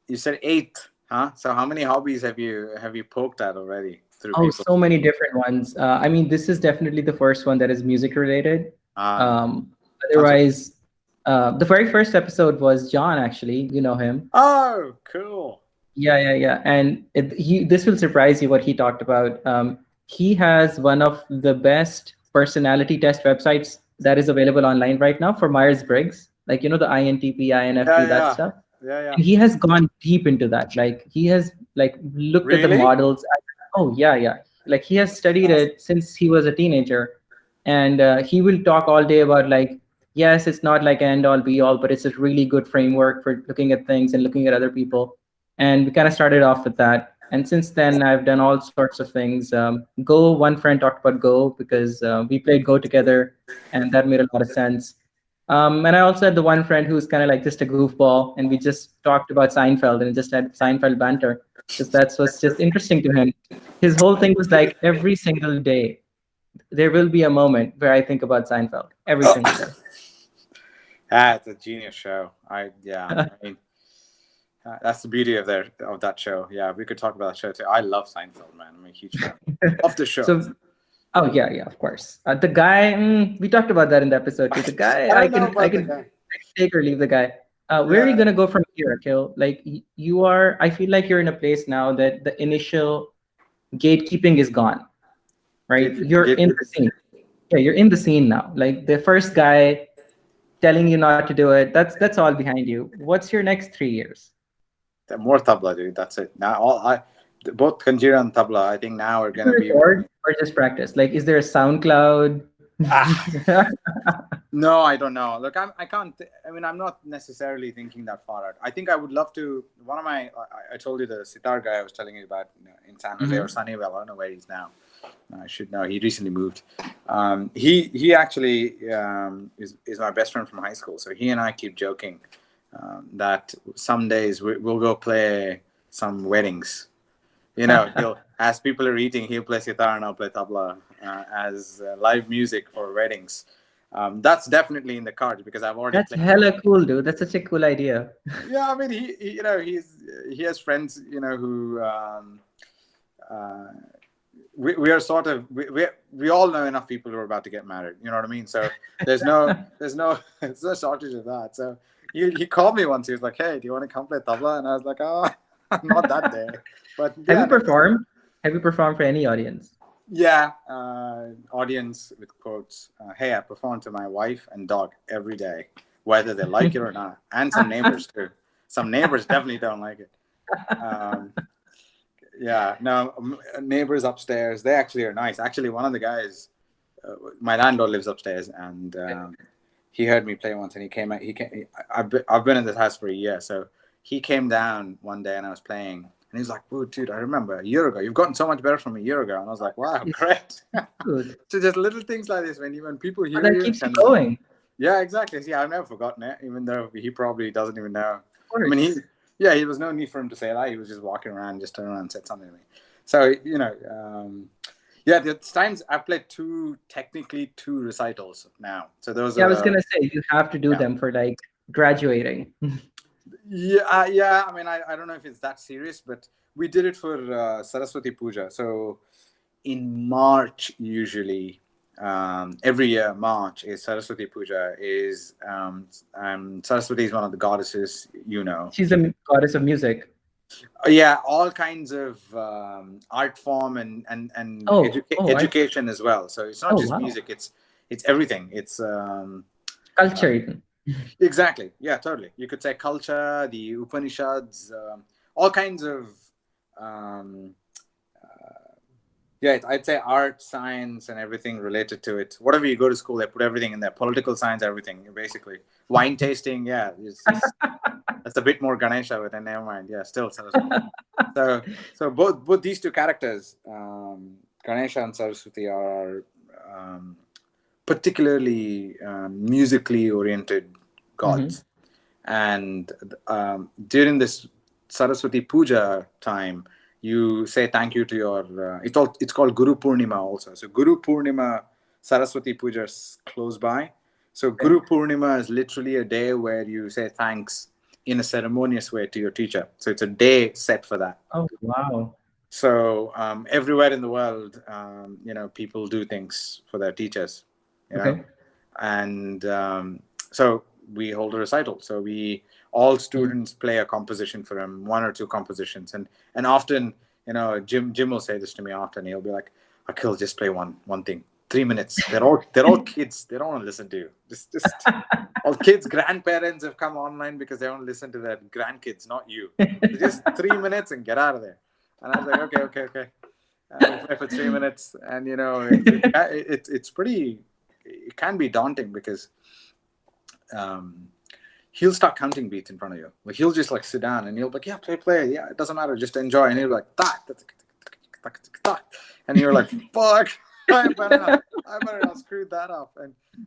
you said eight, huh? So how many hobbies have you poked at already through Oh, people? so many different ones. I mean, this is definitely the first one that is music related. Ah, Um, that's right. otherwise, the very first episode was John, actually. You know him. Oh, cool. Yeah, yeah, yeah. And this will surprise you what he talked about. He has one of the best personality test websites that is available online right now for Myers-Briggs, like, the INTP, Yeah, INFP, that yeah, stuff. yeah, yeah. And he has gone deep into that. Like he has like looked at the Really? models. Oh yeah, yeah. Like he has studied it since he was a teenager, and he will talk all day about like, yes, it's not like an end all be all, but it's a really good framework for looking at things and looking at other people. And we kind of started off with that. And since then, I've done all sorts of things. Go, one friend talked about Go because we played Go together, and that made a lot of sense. And I also had the one friend who's kind of like just a goofball, and we just talked about Seinfeld and just had Seinfeld banter because that's what's just interesting to him. His whole thing was like every single day there will be a moment where I think about Seinfeld every single day. It's a genius show. I mean, that's the beauty of that show. Yeah, we could talk about that show too. I love Seinfeld, man. I'm a huge fan of the show. So, oh yeah, yeah, of course. The guy, we talked about that in the episode too. The guy, I I don't know can, I about the can guy. take or leave the guy. Where are you Yeah, gonna go from here, Akhil? Like you are, I feel like you're in a place now that the initial gatekeeping is gone, right? You're in the gatekeeping. scene. Yeah, you're in the scene now. Like the first guy telling you not to do it, that's all behind you. What's your next 3 years? More tabla, dude. That's it. Now, both Kanjira and tabla, I think now are Do you gonna be. record or just practice? Like, is there a SoundCloud? Ah, no, I don't know. Look, I can't. I mean, I'm not necessarily thinking that far out. I think I would love to. One of my, I told you the sitar guy I was telling you about, in San Jose or Mhm. Sunnyvale. I don't know where he's now. I should know. He recently moved. He actually is my best friend from high school. So he and I keep joking that some days we'll go play some weddings. He'll, as people are eating, he'll play sitar and I'll play tabla as live music for weddings. That's definitely in the cards because I've already That's played. hella cool, dude. That's such a cool idea. Yeah, I mean, he has friends, who uh, we are sort of we all know enough people who are about to get married. You know what I mean? So there's no shortage of that. So he called me once. He was like, "Hey, do you want to come play tabla?" And I was like, "Oh, not that day." But Have yeah, you next. performed? Have you performed for any audience? Yeah, audience with quotes. Hey, I perform to my wife and dog every day, whether they like it or not, and some neighbors too. Some neighbors definitely don't like it. Um, yeah, no, neighbors upstairs. They actually are nice. Actually, one of the guys, my landlord lives upstairs, and he heard me play once, and he came out. I've been in this house for a year, so he came down one day, and I was playing, and he's like, "Oh, dude, I remember a year ago. You've gotten so much better from a year ago." And I was like, "Wow, It's great." good. So just little things like this, when people But hear that you, keeps you and going. yeah, exactly. See, I've never forgotten it, even though he probably doesn't even know. Of I mean, course. yeah, he was no need for him to say that. He was just walking around, just turned around and said something to me. So, yeah, there's times I've played technically two recitals now. So those Yeah, I was are, gonna say you have to do yeah, them for like graduating. yeah. I mean, I don't know if it's that serious, but we did it for Saraswati Puja. So in March, usually, every year, March is Saraswati Puja. Saraswati is one of the goddesses, She's a goddess of music. Yeah, all kinds of art form and Oh, education as well. So it's not oh just wow. music; it's everything. It's uh, Culture even. exactly, yeah, totally. You could say culture, the Upanishads, all kinds of um, yeah, I'd say art, science, and everything related to it. Whatever you go to school, they put everything in there. Political science, everything, basically. Wine tasting, yeah, that's a bit more Ganesha, but then never mind. Yeah, still Saraswati. So both these two characters, Ganesha and Saraswati, are particularly musically oriented Hmm. gods. And during this Saraswati Puja time, you say thank you to your. It's called Guru Purnima also. So Guru Purnima, Saraswati Puja is close by. So Okay. Guru Purnima is literally a day where you say thanks in a ceremonious way to your teacher. So it's a day set for that. Oh wow. So everywhere in the world, people do things for their teachers, you know, Okay. and so we hold a recital. So we all Mhm. students play a composition for him, one or two compositions, and often, Jim will say this to me often. He'll be like, "Akhil, just play one thing, 3 minutes. They're all kids. They don't want to listen to you. Just all kids, grandparents have come online because they want to listen to their grandkids, not you. So just 3 minutes and get out of there." And I was like, okay. And we play for 3 minutes, and it's pretty. It can be daunting because um, he'll start counting beats in front of you. Like he'll just like sit down and he'll be like, yeah, play. Yeah, it doesn't matter, just enjoy. And he'll be like, and you're like, fuck. I better not screw that up.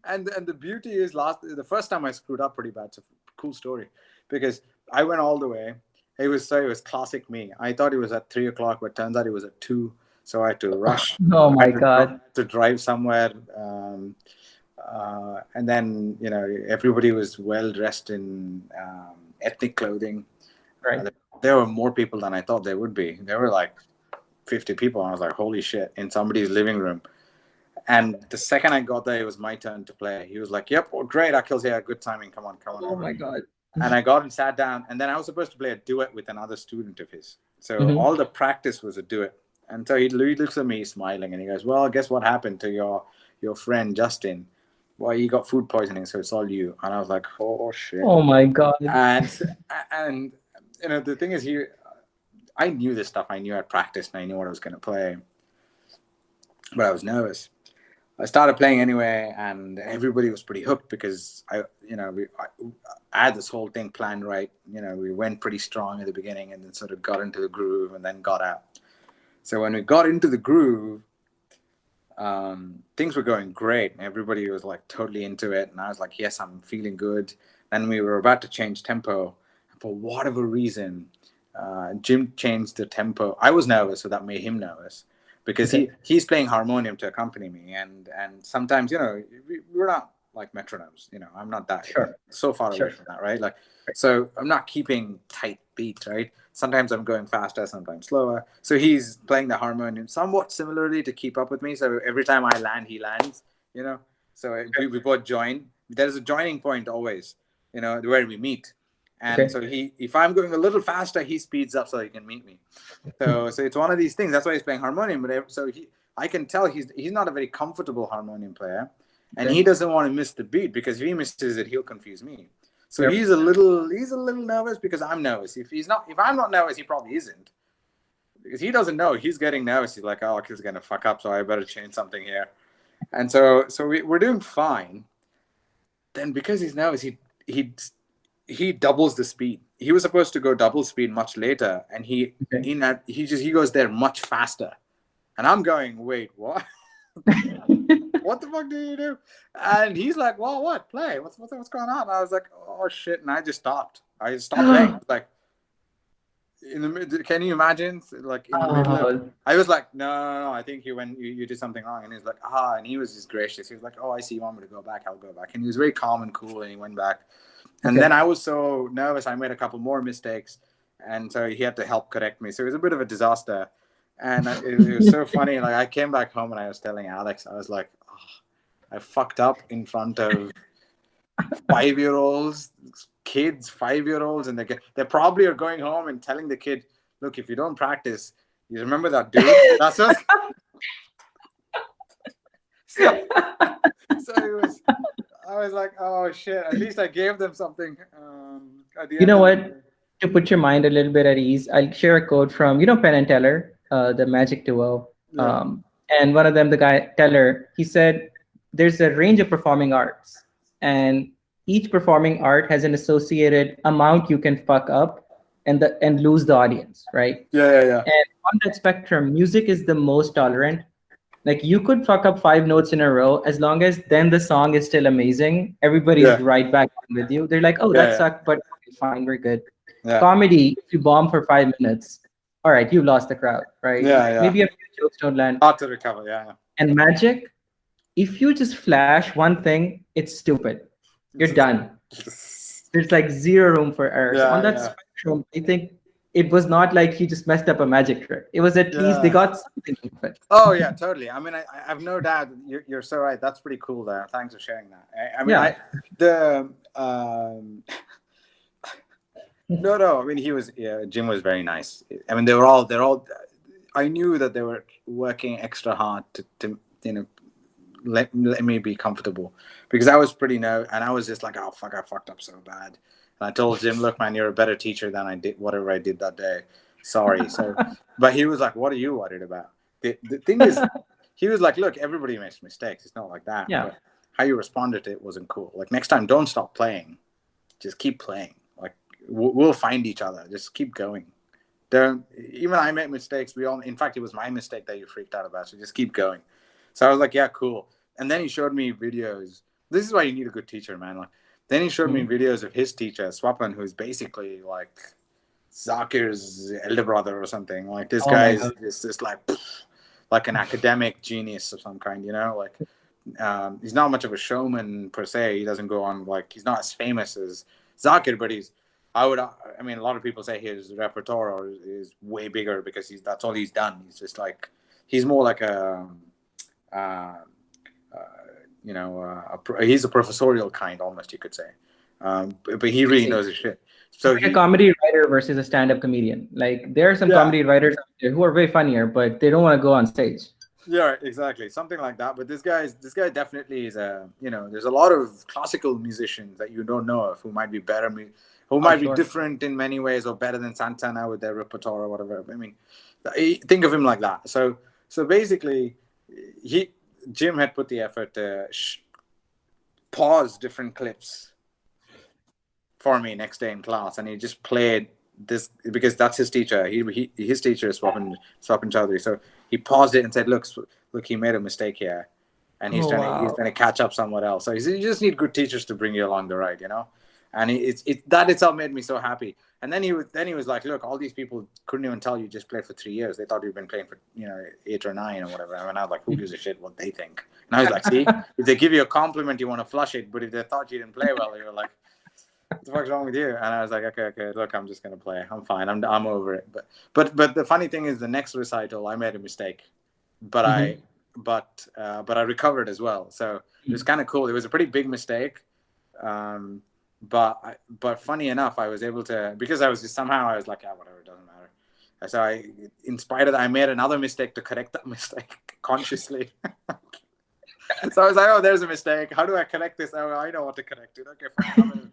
And the beauty is, the first time I screwed up pretty bad. It's a cool story because I went all the way. It was classic me. I thought it was at 3 o'clock, but turns out it was at 2. So I had to rush. Oh I my had God. to drive somewhere. And then, everybody was well dressed in ethnic clothing. Right. There were more people than I thought there would be. There were like 50 people. I was like, holy shit, in somebody's living room. And the second I got there, it was my turn to play. He was like, yep, oh, great, Akhil's here. Good timing. Come on, come on Oh over. my God. And I got and sat down. And then I was supposed to play a duet with another student of his. So Hmm. all the practice was a duet. And so he looks at me smiling and he goes, well, guess what happened to your friend, Justin? Well, he got food poisoning, so it's all you. And I was like, oh, shit. Oh my God. And the thing is, I knew this stuff. I knew I'd practiced and I knew what I was going to play. But I was nervous. I started playing anyway, and everybody was pretty hooked because I had this whole thing planned right. We went pretty strong at the beginning, and then sort of got into the groove, and then got out. So when we got into the groove, things were going great. Everybody was like totally into it, and I was like, "Yes, I'm feeling good." Then we were about to change tempo, and for whatever reason, Jim changed the tempo. I was nervous, so that made him nervous because he's playing harmonium to accompany me, and sometimes we're not like metronomes. I'm not that so far away from that, right? Like, so I'm not keeping tight beats, right? Sometimes I'm going faster, sometimes slower. So he's playing the harmonium somewhat similarly to keep up with me. So every time I land, he lands. So we both join. There's a joining point always, where we meet. And so if I'm going a little faster, he speeds up so he can meet me. So it's one of these things. That's why he's playing harmonium. But I can tell he's not a very comfortable harmonium player, and he doesn't want to miss the beat because if he misses it, he'll confuse me. So he's a little nervous because I'm nervous. If I'm not nervous, he probably isn't, because he doesn't know. He's getting nervous. He's like, oh, he's gonna fuck up, so I better change something here. And so we're doing fine. Then because he's nervous, he doubles the speed. He was supposed to go double speed much later, and he goes there much faster. And I'm going, wait, what? What the fuck do you do? And he's like, well, what? Play. What's going on? And I was like, oh shit. And I just stopped. I stopped playing. Like, can you imagine? Like in the middle of, I was like, no. I think you did something wrong. And he's like, and he was just gracious. He was like, oh, I see you want me to go back. I'll go back. And he was very calm and cool. And he went back. And then I was so nervous. I made a couple more mistakes. And so he had to help correct me. So it was a bit of a disaster. And it was so funny. Like, I came back home and I was telling Alex, I was like, I fucked up in front of 5-year-olds, kids, 5-year-olds, and they probably are going home and telling the kid, look, if you don't practice, you remember that dude? That's what. So I was like, oh shit, at least I gave them something. At the You end know of what? To put your mind a little bit at ease, I'll share a quote from, Penn and Teller, the Magic Duo. And one of them, the guy Teller, he said, there's a range of performing arts, and each performing art has an associated amount you can fuck up and lose the audience, right? Yeah. And on that spectrum, music is the most tolerant. Like, you could fuck up 5 notes in a row, as long as then the song is still amazing. Everybody's right back on with you. They're like, oh, that sucked, but fine, we're good. Comedy, if you bomb for 5 minutes, all right, you lost the crowd, right? Maybe a few jokes don't land. Hard to recover, And magic, if you just flash one thing, it's stupid. You're done. There's like zero room for error. So on that spectrum, I think it was not like he just messed up a magic trick. It was at least they got something out of it. Oh yeah, totally. I mean, I have no doubt. You're so right. That's pretty cool there. Thanks for sharing that. I mean, no. I mean, Jim was very nice. I mean, they're all. I knew that they were working extra hard to let me be comfortable, because I was pretty nervous, and I was just like, oh fuck, I fucked up so bad. And I told Jim, look, man, you're a better teacher than I did whatever I did that day. Sorry. So, but he was like, what are you worried about? The thing is, he was like, look, everybody makes mistakes. It's not like that. Yeah. But how you responded to it wasn't cool. Like, next time, don't stop playing. Just keep playing. Like, we'll find each other. Just keep going. Even I make mistakes. In fact, it was my mistake that you freaked out about. So just keep going. So I was like, yeah, cool. And then he showed me videos. This is why you need a good teacher, man. Like, then he showed me videos of his teacher, Swapan, who's basically like Zakir's elder brother or something. Like, this guy is just like an academic genius of some kind, like he's not much of a showman per se. He doesn't go on, like, he's not as famous as Zakir, but I mean, a lot of people say his repertoire is way bigger because that's all he's done. He's just like, he's more like uh, he's a professorial kind, almost, you could say. But he I really see. knows his shit. So So like a comedy writer versus a stand-up comedian. Like there are some yeah, comedy writers out there who are way funnier, but they don't want to go on stage. yeah, exactly, something like that. But this guy definitely is a, there's a lot of classical musicians that you don't know of who might be better, who Oh, might be sure. different in many ways or better than Santana with their repertoire or whatever. I mean, think of him like that. So basically, he Jim had put the effort to pause different clips for me next day in class, and he just played this because that's his teacher. His teacher is Swapan Chaudhary. So he paused it and said, "Look, he made a mistake here, and he's Oh, he's wow. trying to catch up somewhere else." So you just need good teachers to bring you along the ride, And that itself made me so happy. And then he was like, "Look, all these people couldn't even tell you just played for 3 years. They thought you've been playing for 8 or 9 or whatever." And I was like, "Who gives a shit what they think?" And I was like, "See, if they give you a compliment, you want to flush it, but if they thought you didn't play well, you're like, what the fuck's wrong with you?" And I was like, okay, look, I'm just gonna play. I'm fine. I'm over it. But the funny thing is, the next recital, I made a mistake, but Mhm. I recovered as well. So it was kind of cool. It was a pretty big mistake, but funny enough, I was able to, because I was like, yeah, whatever, it doesn't matter. So in spite of that, I made another mistake to correct that mistake consciously. So I was like, oh, there's a mistake. How do I correct this? Oh, I know what to correct it. Okay, fine.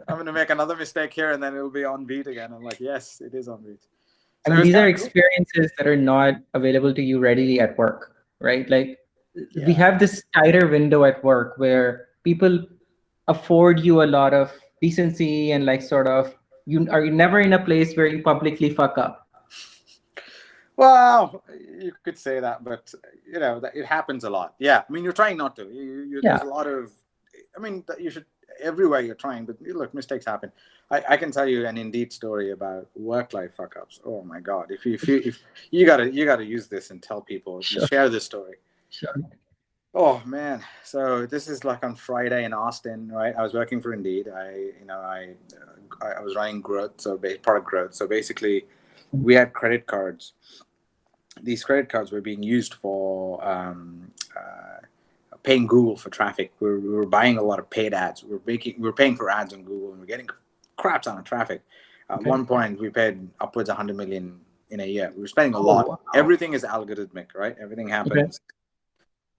I'm gonna make another mistake here, and then it'll be on beat again. I'm like, yes, it is on beat. I So it mean, was these are kind of cool. experiences that are not available to you readily at work, right? Like we Yeah, have this tighter window at work where people afford you a lot of decency and like sort of you are never in a place where you publicly fuck up. well, you could say that, but that it happens a lot. Yeah, I mean, you're trying not to. There's Yeah, a lot of. I mean, you should everywhere you're trying, but look, mistakes happen. I can tell you an Indeed story about work life fuck ups. Oh my god! If you gotta use this and tell people, sure, share this story. sure. Oh man! So this is like on Friday in Austin, right? I was working for Indeed. I was running growth, so product growth. So basically, we had credit cards. These credit cards were being used for paying Google for traffic. We were buying a lot of paid ads. We were paying for ads on Google, and we're getting crap ton of traffic. At Okay. one point, we paid upwards of 100 million in a year. We were spending a lot. Oh, wow. Everything is algorithmic, right? Everything Okay. happens.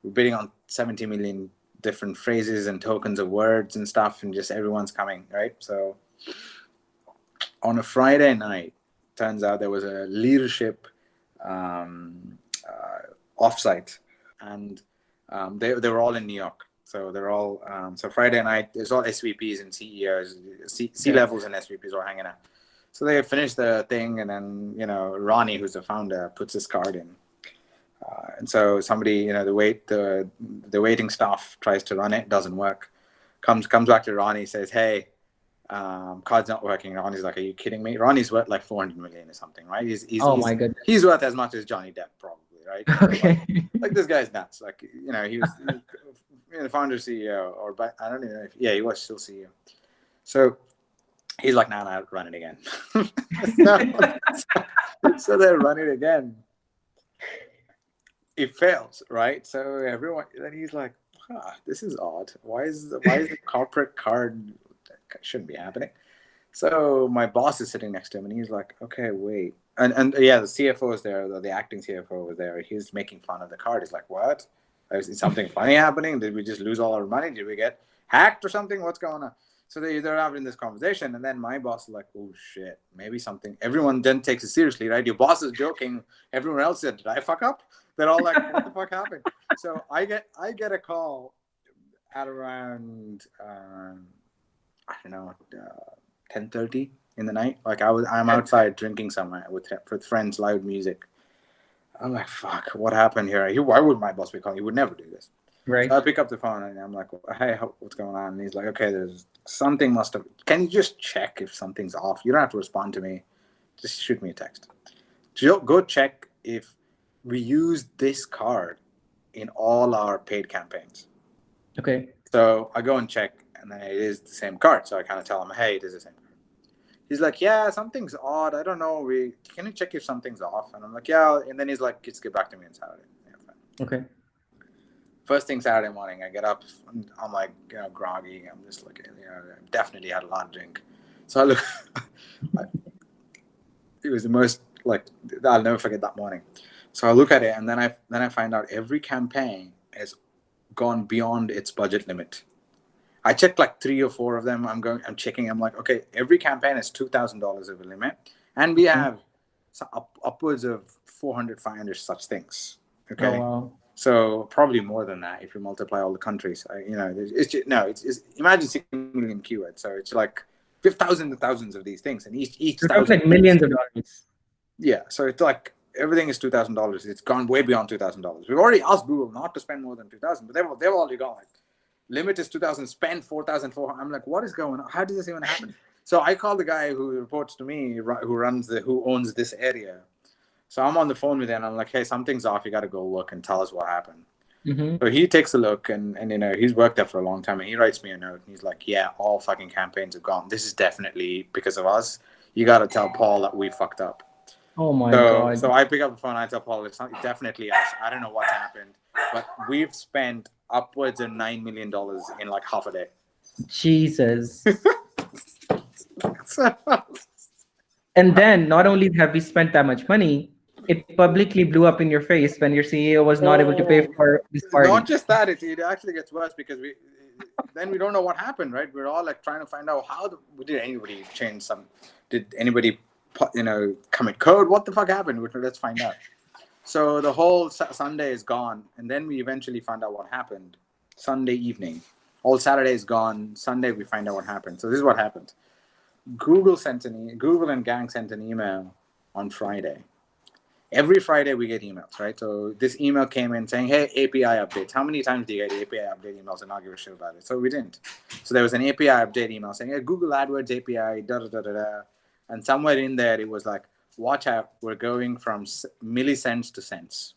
We're bidding on 70 million different phrases and tokens of words and stuff, and just everyone's coming, right? So on a Friday night, turns out there was a leadership offsite, and they were all in New York. So they're all so Friday night. There's all SVPs and CEOs, C Okay. levels and SVPs are hanging out. So they finish the thing, and then Ronnie, who's the founder, puts his card in. And so somebody, the waiting staff tries to run it, doesn't work. Comes back to Ronnie, says, "Hey, card's not working." Ronnie's like, "Are you kidding me?" Ronnie's worth like 400 million or something, right? Oh my goodness. He's worth as much as Johnny Depp, probably, right? So Okay. like this guy's nuts. Like he was the founder CEO, or I don't even know if he was still CEO. So he's like, "Nah, run it again." So they run it again. It fails, right? So everyone, then he's like, this is odd. Why is the corporate card shouldn't be happening? So my boss is sitting next to him, and he's like, okay, wait. And yeah, the CFO is there, the acting CFO was there. He's making fun of the card. He's like, what? Is something funny happening? Did we just lose all our money? Did we get hacked or something? What's going on? So they're having this conversation, and then my boss is like, oh shit, maybe something. Everyone then takes it seriously, right? Your boss is joking. Everyone else said, did I fuck up? They're all like, what the fuck happened? So I get a call at around I don't know 10:30 in the night. Like I'm outside drinking somewhere with friends, loud music. I'm like, fuck, what happened here? Why would my boss be calling? He would never do this. Right. So I pick up the phone and I'm like, hey, what's going on? And he's like, okay, there's something must have. Can you just check if something's off? You don't have to respond to me. Just shoot me a text. Go check if we used this card in all our paid campaigns. Okay. So I go and check, and then it is the same card. So I kind of tell him, hey, it is the same card. He's like, yeah, something's odd. I don't know. Can you check if something's off? And I'm like, yeah. And then he's like, just get back to me on Saturday. Yeah, fine. Okay. First thing Saturday morning, I get up. I'm like, groggy. I'm just like, I definitely had a lot of drink. So I look. It was the most I'll never forget that morning. So I look at it, and then I find out every campaign has gone beyond its budget limit. I checked like 3 or 4 of them. I'm checking. I'm like, okay, every campaign is $2,000 of a limit, and we have upwards of 400, 500 such things. Okay, Oh, wow. so probably more than that if you multiply all the countries. It's imagine 6 million keywords. So it's like thousands and thousands of these things, and each You're talking thousand like millions of dollars. Yeah, so it's like everything is $2,000. It's gone way beyond $2,000. We've already asked Google not to spend more than 2,000, but they've already gone like limit is 2,000, spend 4,400. I'm like, what is going on? How does this even happen? So I call the guy who reports to me, who owns this area. So I'm on the phone with him. I'm like, hey, something's off. You got to go look and tell us what happened. Mm-hmm. So he takes a look, and he's worked there for a long time, and he writes me a note. And he's like, yeah, all fucking campaigns have gone. This is definitely because of us. You got to tell Paul that we fucked up. Oh my God. So I pick up the phone. I tell Paul, it's definitely us. I don't know what's happened, but we've spent upwards of $9 million in like half a day. Jesus. And then not only have we spent that much money, it publicly blew up in your face when your CEO was not able to pay for this party. Not just that, it actually gets worse because we don't know what happened, right? We're all like trying to find out did anybody change did anybody commit code? What the fuck happened? Let's find out. So the whole Sunday is gone, and then we eventually found out what happened Sunday evening. All Saturday is gone. Sunday we find out what happened. So this is what happened. Google and gang sent an email on Friday. Every Friday we get emails, right? So this email came in saying, hey, API updates. How many times do you get API update emails and not give a shit about it? So we didn't. So there was an API update email saying, hey, Google AdWords API, da-da-da-da-da. And somewhere in there, it was like, watch out, we're going from millicents to cents.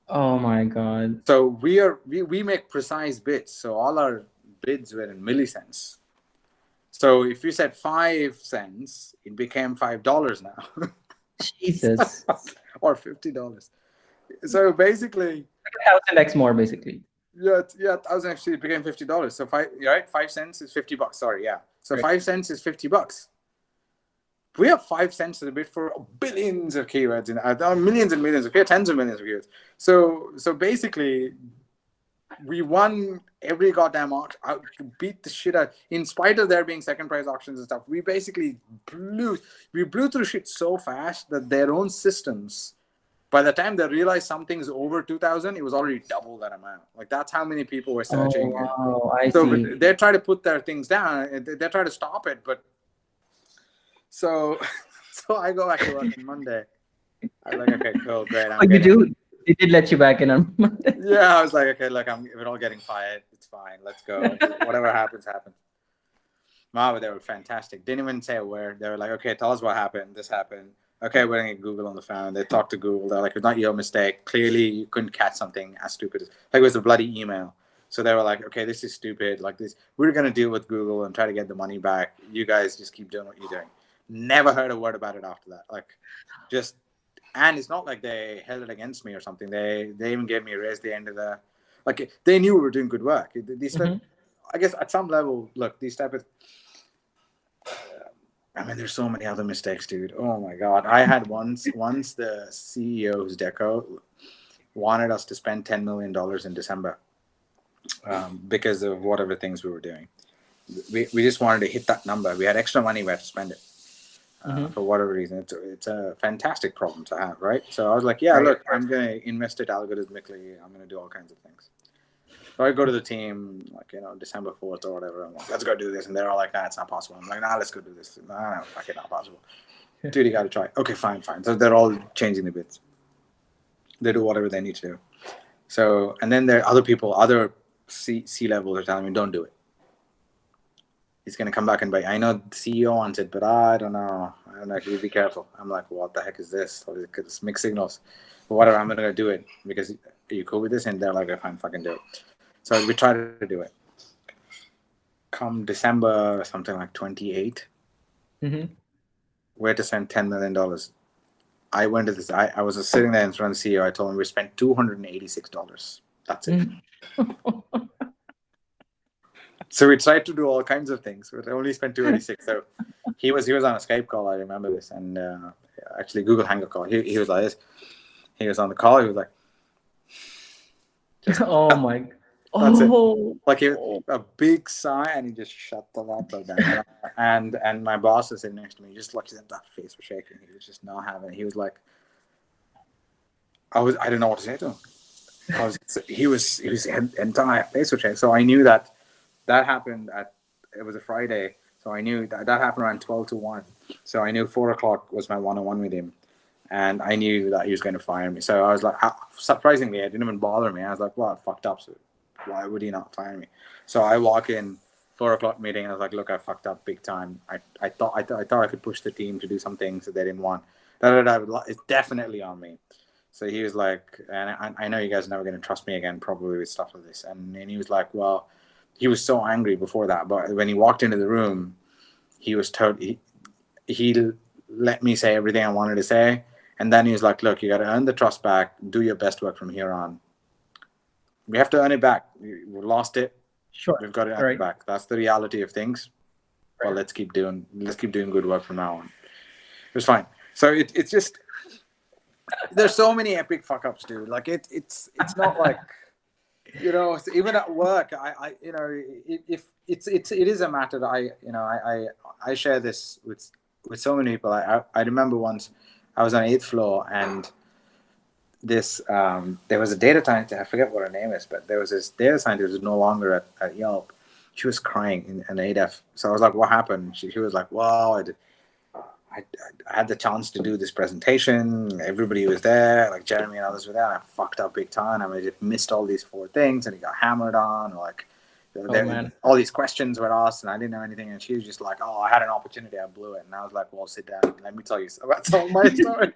Oh my God. So we make precise bids. So all our bids were in millicents. So if you said 5 cents, it became $5 now. Jesus. Or $50. So basically 1,000x more, basically. Yeah, 1,000 actually it became $50. So 5 cents is $50. Sorry, yeah. So right. 5 cents is $50. We have 5 cents a bit for billions of keywords and millions and millions of keywords, tens of millions of keywords. So basically, we won every goddamn auction, beat the shit out. In spite of there being second prize auctions and stuff, we basically blew through shit so fast that their own systems, by the time they realized something's over 2,000, it was already double that amount. Like that's how many people were searching. Oh, wow. I see. They try to put their things down. They try to stop it, but so I go back to work on Monday. I was like, okay, cool, great. You do? They did let you back in on Monday. Yeah, I was like, okay, look, we're all getting fired. It's fine. Let's go. Whatever happens, happens. Wow, they were fantastic. Didn't even say a word. They were like, okay, tell us what happened. This happened. Okay, we're going to get Google on the phone. They talked to Google. They're like, it's not your mistake. Clearly, you couldn't catch something as stupid as... Like, it was a bloody email. So they were like, okay, this is stupid. Like this, we're going to deal with Google and try to get the money back. You guys just keep doing what you're doing. Never heard a word about it after that. Like, just... And it's not like they held it against me or something. They even gave me a raise at the end of the... Like, they knew we were doing good work. These type, I guess at some level, look, these type of... I mean, there's so many other mistakes, dude. Oh, my God. I had once the CEO's deco wanted us to spend $10 million in December because of whatever things we were doing. We just wanted to hit that number. We had extra money, we had to spend it. For whatever reason, it's a fantastic problem to have, right? So I was like, yeah, look, I'm going to invest it algorithmically. I'm going to do all kinds of things. So I go to the team, like, December 4th or whatever. I'm like, let's go do this. And they're all like, nah, it's not possible. I'm like, nah, let's go do this. No, fuck it, not possible. Dude, you got to try. Okay, fine. So they're all changing the bits. They do whatever they need to do. So, and then there are other people, other C-levels are telling me, don't do it. He's going to come back and bite. I know the CEO wants it, but I don't know. You be careful. I'm like, what the heck is this? It's mixed signals. But whatever, I'm going to do it because are you cool with this? And they're like, okay, fine, fucking do it. So we try to do it. Come December, something like 28, Mm-hmm. we had to spend $10 million. I went to this. I was just sitting there in front of the CEO. I told him we spent $286. That's it. So we tried to do all kinds of things, but I only spent 286. So he was on a Skype call. I remember this, and actually Google Hangout call. He was like this. He was on the call. He was like, just Oh my. that's it. Oh. Like a big sigh, and he just shut the laptop down. And my boss was sitting next to me. Just like that face was shaking. He was just not having it. He was like, I didn't know what to say to him. His entire face was shaking. So I knew that happened it was a Friday. So I knew that happened around 12 to 1. So I knew 4 o'clock was my one-on-one with him. And I knew that he was going to fire me. So I was like, surprisingly, it didn't even bother me. I was like, well, I fucked up. So why would he not fire me? So I walk in, 4 o'clock meeting, and I was like, look, I fucked up big time. I thought I could push the team to do some things that they didn't want. It's definitely on me. So he was like, and I know you guys are never going to trust me again, probably with stuff like this. And he was like, well, he was so angry before that. But when he walked into the room, he was totally, he let me say everything I wanted to say. And then he was like, look, you got to earn the trust back. Do your best work from here on. We have to earn it back. We lost it. Sure. We've got to earn it back. That's the reality of things. Well, let's keep doing good work from now on. It was fine. So it's just, there's so many epic fuck ups, dude. Like it's not like, you know, even at work, I you know, if it is a matter that I share this with so many people. I remember once I was on 8th floor, and this there was a data scientist. I forget what her name is, but there was this data scientist who's no longer at Yelp. She was crying in an ADF. So I was like, what happened? She was like, well, I had the chance to do this presentation. Everybody was there, like Jeremy and others were there. And I fucked up big time. I just missed all these 4 things, and it got hammered on. Like, all these questions were asked, and I didn't know anything. And she was just like, "Oh, I had an opportunity, I blew it." And I was like, "Well, sit down. Let me tell you about some of my stories."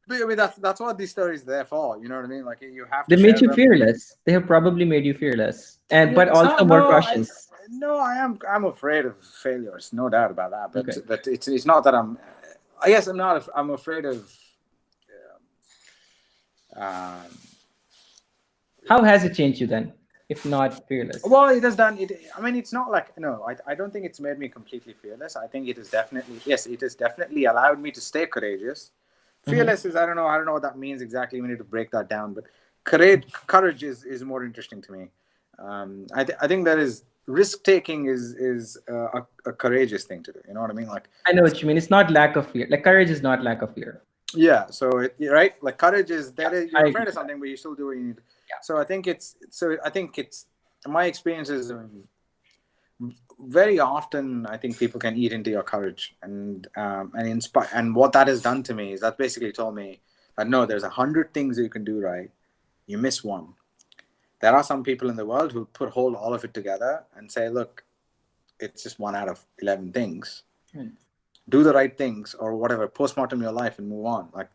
I mean, that's what these stories are there for. You know what I mean? Like, you have to. They made you fearless. They have probably made you fearless, but also more cautious. I'm afraid of failures, no doubt about that. But it's not that I'm. I guess I'm not. I'm afraid of. How has it changed you then, if not fearless? Well, it has done it. I mean, it's not like, no. I don't think it's made me completely fearless. I think it has definitely, yes, it has definitely allowed me to stay courageous. Fearless is, I don't know what that means exactly. We need to break that down. But courage is more interesting to me. I think that is, risk taking is a courageous thing to do. You know what I mean? Like, I know what you mean. It's not lack of fear. Like, courage is not lack of fear. Yeah. So right, like courage is that you're afraid of something, but you still do what you need. Yeah. So I think it's my experiences of very often. I think people can eat into your courage and inspire. And what that has done to me is that basically told me that no, there's 100 things that you can do right. You miss one. There are some people in the world who hold all of it together and say, look, it's just 1 out of 11 things. Do the right things, or whatever, postmortem your life and move on. Like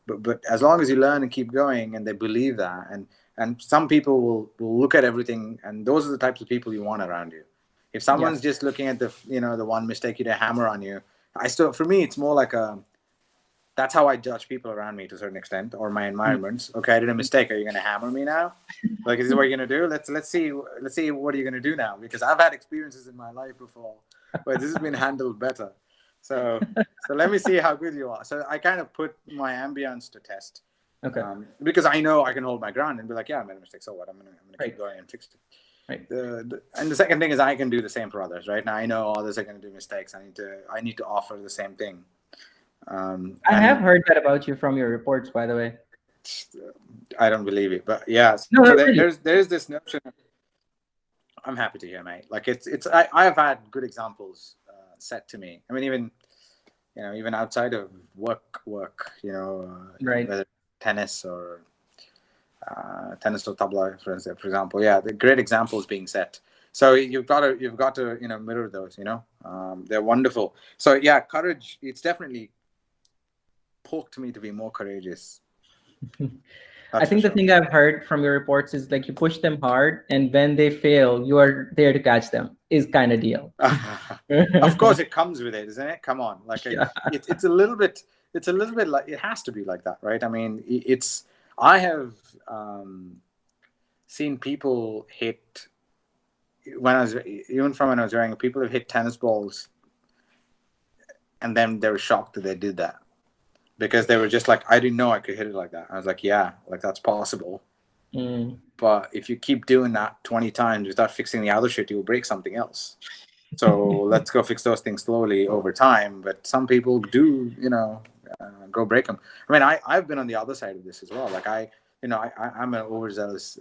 but as long as you learn and keep going, and they believe that, and some people will look at everything, and those are the types of people you want around you. If someone's just looking at the one mistake you did, hammer on you, for me it's more like that's how I judge people around me to a certain extent, or my environments. Okay, I did a mistake. Are you going to hammer me now? Like, is this what you're going to do? Let's see what are you going to do now? Because I've had experiences in my life before where this has been handled better. So let me see how good you are. So I kind of put my ambience to test. Okay. Because I know I can hold my ground and be like, yeah, I made a mistake. So what? I'm gonna keep going and fix it. Right. And the second thing is I can do the same for others. Right now, I know others are going to do mistakes. I need to offer the same thing. I have heard that about you from your reports, by the way. I don't believe it, but yeah. No, so really. there's this notion. I'm happy to hear, mate. Like I have had good examples set to me. I mean, even outside of work, right. whether tennis or tabla, for example. Yeah, the great examples being set. So you've got to mirror those. They're wonderful. So yeah, courage. It's definitely poked me to be more courageous I That's for think the sure. thing I've heard from your reports is like you push them hard, and when they fail, you are there to catch them. Is kind of deal. Of course, it comes with it, isn't it? Come on, like Yeah. it's a little bit, it's a little bit like it has to be like that, right? I mean, it's I have seen people hit when I was even from when I was younger, people have hit tennis balls and then they were shocked that they did that because they were just like, I didn't know I could hit it like that. I was like, yeah, like that's possible. Mm. But if you keep doing that 20 times without fixing the other shit, you'll break something else. So let's go fix those things slowly over time. But some people do, go break them. I mean, I've been on the other side of this as well. Like I'm an overzealous,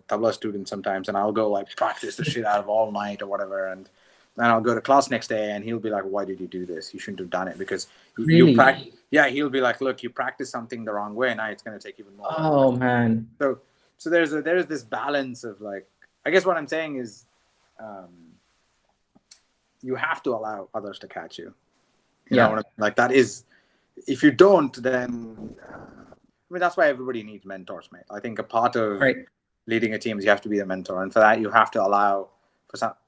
tabla student sometimes, and I'll go like practice the shit out of all night or whatever. And then I'll go to class next day and he'll be like, why did you do this? You shouldn't have done it because you Really? practice. Yeah, he'll be like, look, you practice something the wrong way. Now it's going to take even more effort. Oh man. So there's this balance of like, I guess what I'm saying is, you have to allow others to catch you. You know Yeah. what I mean? Like that is, if you don't, then I mean that's why everybody needs mentors, mate. I think a part of Right. leading a team is you have to be the mentor, and for that you have to allow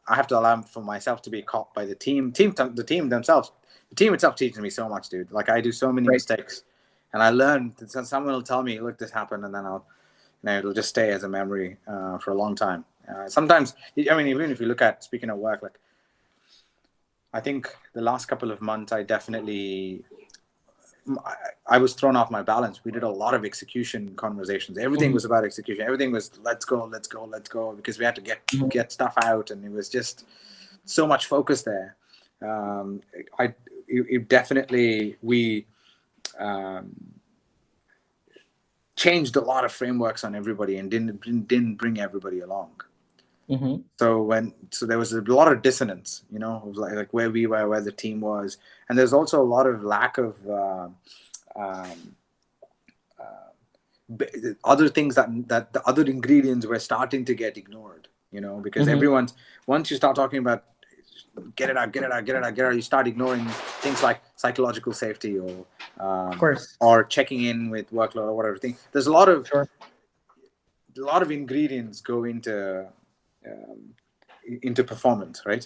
I have to allow for myself to be caught by the the team themselves. The team itself teaches me so much, dude. Like I do so many Right. mistakes, and I learn. Someone will tell me, "Look, this happened," and then it'll just stay as a memory for a long time. Sometimes, I mean, even if you look at speaking of work, like I think the last couple of months, I was thrown off my balance. We did a lot of execution conversations. Everything Mhm. was about execution. Everything was let's go, let's go, let's go, because we had to Mhm. get stuff out, and it was just so much focus there. Um, it definitely we um, changed a lot of frameworks on everybody and didn't bring everybody along. Mhm. So there was a lot of dissonance, of like where we were, where the team was, and there's also a lot of lack of um, other things that the other ingredients were starting to get ignored. Because Mhm. everyone's once you start talking about get it out, get it out, get it out, get it out, you start ignoring things like psychological safety Of course. or checking in with workload or whatever thing. There's Sure. a lot of ingredients go um, into performance, right?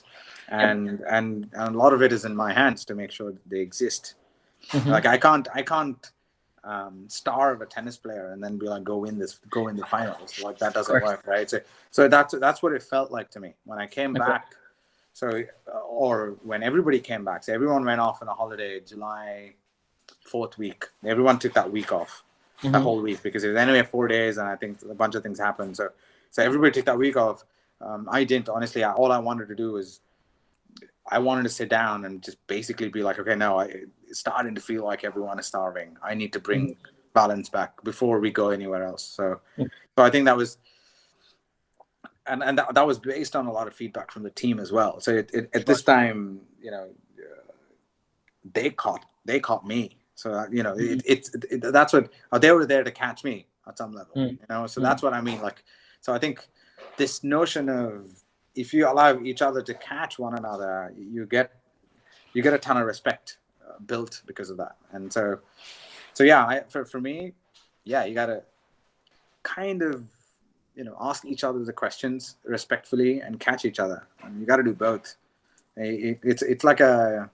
Yep. And a lot of it is in my hands to make sure that they exist. Like Mhm. I can't starve a tennis player and then be like go win the finals. Like that Of doesn't course. work, right? So that's what it felt like to me when I came Okay. back. So or when everybody came back, so everyone went off on a holiday July 4th week. Everyone took that week off, that Mhm. whole week, because it was anyway 4 days, and I think a bunch of things happened. So everybody took that week off. I didn't, honestly. All I wanted to do was I wanted to sit down and just basically be like, okay, no, it's starting to feel like everyone is starving. I need to Mhm. bring balance back before we go anywhere else. Mhm. So I think that was, and that was based on a lot of feedback from the team as well. So at Sure. this time, they caught me. So Mhm. that's what they were there to catch me at some level. Mhm. So Mhm. that's what I mean. Like, so I think this notion of if you allow each other to catch one another, you get a ton of respect built because of that. And so yeah, for me, yeah, you gotta kind of ask each other the questions respectfully and catch each other. And you got to do both. It's like a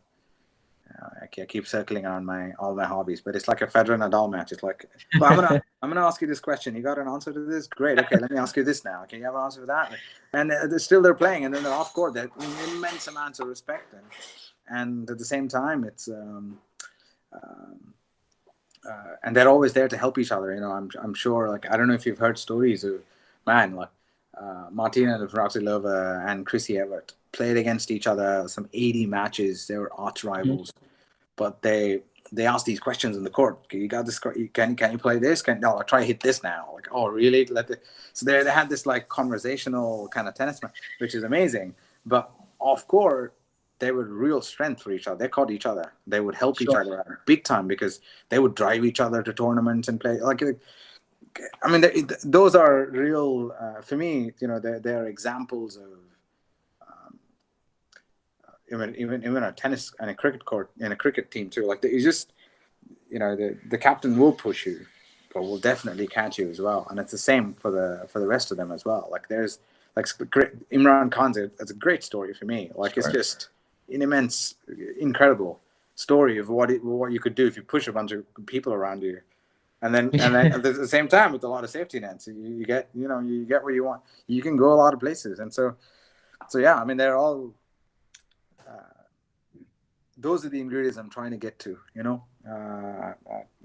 I keep circling around all my hobbies, but it's like a Federer Nadal match. It's like, well, I'm gonna ask you this question. You got an answer to this? Great. Okay, let me ask you this now. Okay, you have an answer to that? And they're playing, and then they're off court. They're immense amounts of respect, and at the same time, it's and they're always there to help each other. I'm sure. Like I don't know if you've heard stories of man like Martina Navratilova and Chrissy Evert played against each other some 80 matches. They were arch Mhm. rivals, but they ask these questions in the court. Okay, you got this? Can you play this? No, I'll try to hit this now. Like, oh really? So they had this like conversational kind of tennis match, which is amazing. But off court, they were real strength for each other. They caught each other. They would help each Sure. other out big time because they would drive each other to tournaments and play. Like, I mean, those are real for me. They're examples of even a tennis and a cricket court in a cricket team too. Like, it's just the captain will push you, but will definitely catch you as well. And it's the same for the rest of them as well. Like there's like great, Imran Khan's it's a great story for me. Like it's Sure. just an immense, incredible story of what you could do if you push a bunch of people around you, and then at the same time with a lot of safety nets, you get you get where you want. You can go a lot of places, and so yeah. I mean, they're all. Those are the ingredients I'm trying to get to.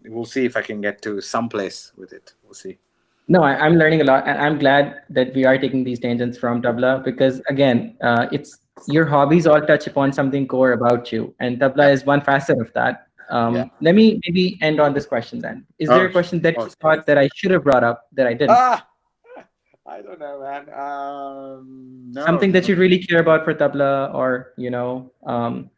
We'll see if I can get to some place with it. We'll see. No, I'm learning a lot, and I'm glad that we are taking these tangents from Tabla because again, it's your hobbies all touch upon something core about you, and Tabla Yeah. is one facet of that. Yeah. Let me maybe end on this question then. Is there Oh, a question that you sorry. thought that I should have brought up that I didn't? Ah, I don't know, man. No, Something that you really care about for Tabla, or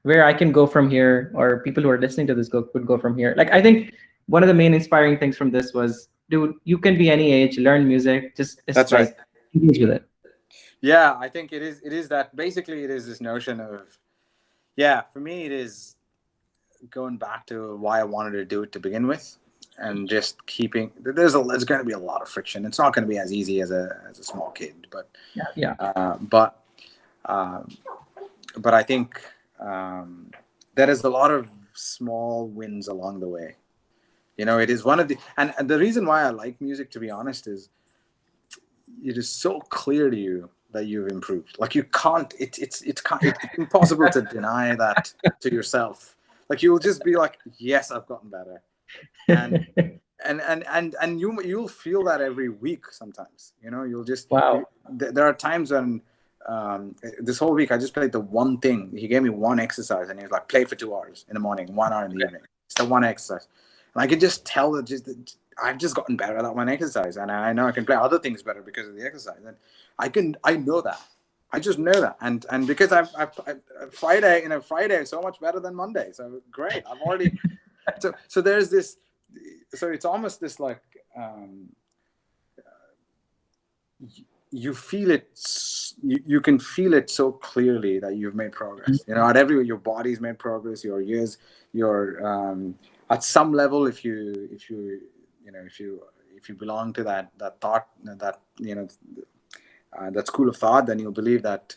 where I can go from here, or people who are listening to this could go from here. Like I think one of the main inspiring things from this was, dude, you can be any age, learn music, just that's right. like engage with it. Yeah, I think it is. It is that basically it is this notion of, yeah, for me it is going back to why I wanted to do it to begin with, and just keeping. There's going to be a lot of friction. It's not going to be as easy as a small kid, but Yeah. But I think there is a lot of small wins along the way. It is one of the and the reason why I like music, to be honest, is it is so clear to you that you've improved. Like you can't. It's impossible to deny that to yourself. Like you will just be like, yes, I've gotten better, and and you'll feel that every week. Sometimes you'll just Wow. there are times when this whole week I just played the one thing. He gave me one exercise, and he was like, play for 2 hours in the morning, 1 hour in the evening. It's the one exercise, and I could just tell that I've just gotten better at that one exercise, and I know I can play other things better because of the exercise. And I know that. I just know that, and because I've Friday is so much better than Monday, so great. I've already so there's this, so it's almost this like you feel it, you can feel it so clearly that you've made progress. At everywhere your body's made progress, your ears, your at some level, if you belong to that thought, that that school of thought, then you'll believe that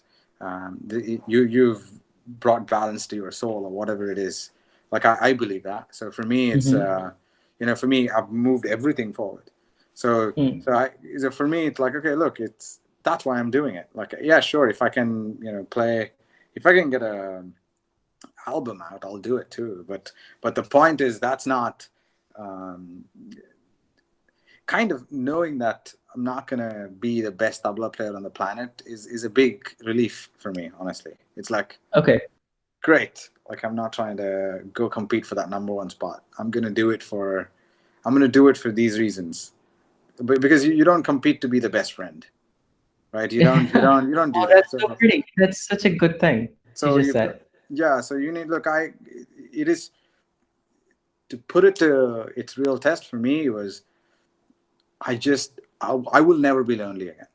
you've brought balance to your soul or whatever it is. Like I believe that. So for me, it's for me, I've moved everything forward. So for me, it's like, okay, look, that's why I'm doing it. Like, yeah, sure, if I can play, if I can get a album out, I'll do it too. But the point is, that's not kind of knowing that I'm not gonna be the best tabla player on the planet is a big relief for me, honestly. It's like, Okay. great. Like I'm not trying to go compete for that number one spot. I'm gonna do it for these reasons. But because you don't compete to be the best friend, right? You don't do Oh, that. that's so pretty. That's such a good thing So you just said. yeah. So you need, look, it is, to put it to its real test for me was, I will never be lonely again.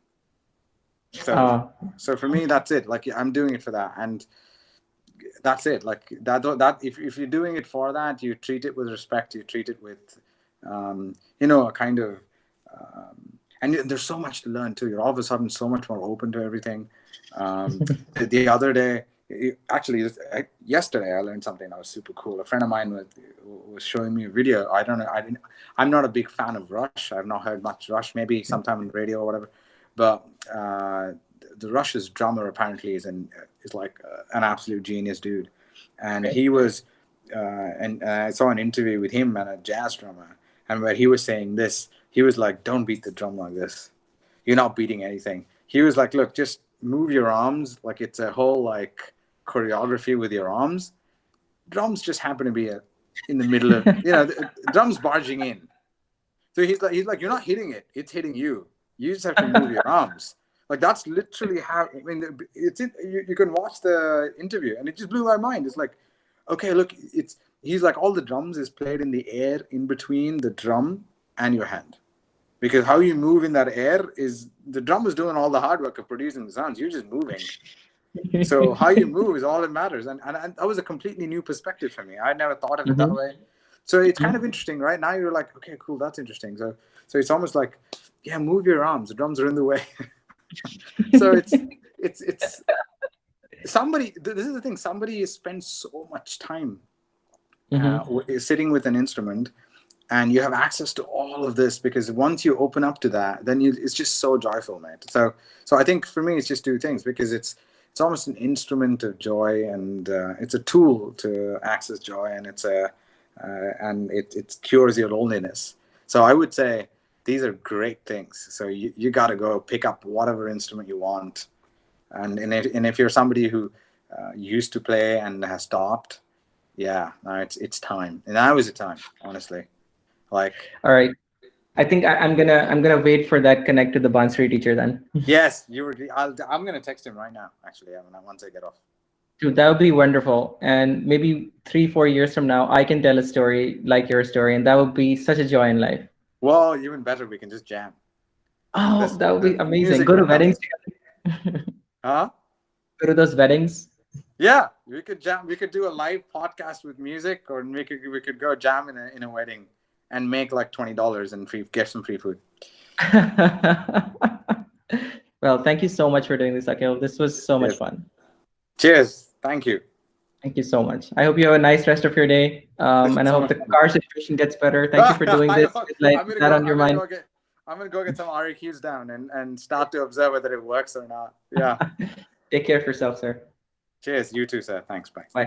So for me, that's it. Like I'm doing it for that, and that's it. Like that if you're doing it for that, you treat it with respect. You treat it with a kind of and there's so much to learn too. You're all of a sudden so much more open to everything. The other day, actually yesterday, I learned something that was super cool. A friend of mine was showing me a video. I'm not a big fan of Rush. I've not heard much Rush, maybe sometime on the radio or whatever, but the Rush's drummer apparently is like an absolute genius dude. And he was and I saw an interview with him and a jazz drummer, and where he was saying this, he was like, don't beat the drum like this, you're not beating anything. He was like, look, just move your arms like it's a whole like choreography with your arms. Drums just happen to be in the middle of the drums barging in. So he's like, you're not hitting it, it's hitting you. You just have to move your arms. Like that's literally how. I mean, you can watch the interview, and it just blew my mind. It's like, okay, look, he's like, all the drums is played in the air in between the drum and your hand, because how you move in that air is the drum is doing all the hard work of producing the sounds. You're just moving. So how you move is all that matters, and that was a completely new perspective for me. I never thought of it that way. So it's kind of interesting, right? Now you're like, okay, cool, that's interesting. So it's almost like, yeah, move your arms. The drums are in the way. So it's somebody. This is the thing. Somebody spends so much time sitting with an instrument, and you have access to all of this, because once you open up to that, then it's just so joyful, mate. So I think for me, it's just two things, because it's almost an instrument of joy, and it's a tool to access joy, and it cures your loneliness. So I would say these are great things. So you got to go pick up whatever instrument you want, and if you're somebody who used to play and has stopped, yeah, no, it's time. And now is the time, honestly. Like, All right. I think I'm gonna wait for that connect to the Bansuri teacher then. yes, I'm gonna text him right now. Actually, yeah, once I get off. Dude, that would be wonderful. And maybe 3-4 years from now, I can tell a story like your story, and that would be such a joy in life. Well, even better, we can just jam. Oh, that would be The amazing. music Go to will come. weddings together. Huh? Go to those weddings. Yeah, we could jam. We could do a live podcast with music, or we could go jam in a wedding and make like $20 and get some free food. Well, thank you so much for doing this, Akhil. This was so much Yes. fun. Cheers. Thank you. Thank you so much. I hope you have a nice rest of your day. This is And I so hope much the fun. car situation gets better. Thank you for doing I this know. with like I'm gonna that go. on your mind. I'm gonna go get some REQs down and start to observe whether it works or not. Yeah. Take care of yourself, sir. Cheers. You too, sir. Thanks. Bye. Bye.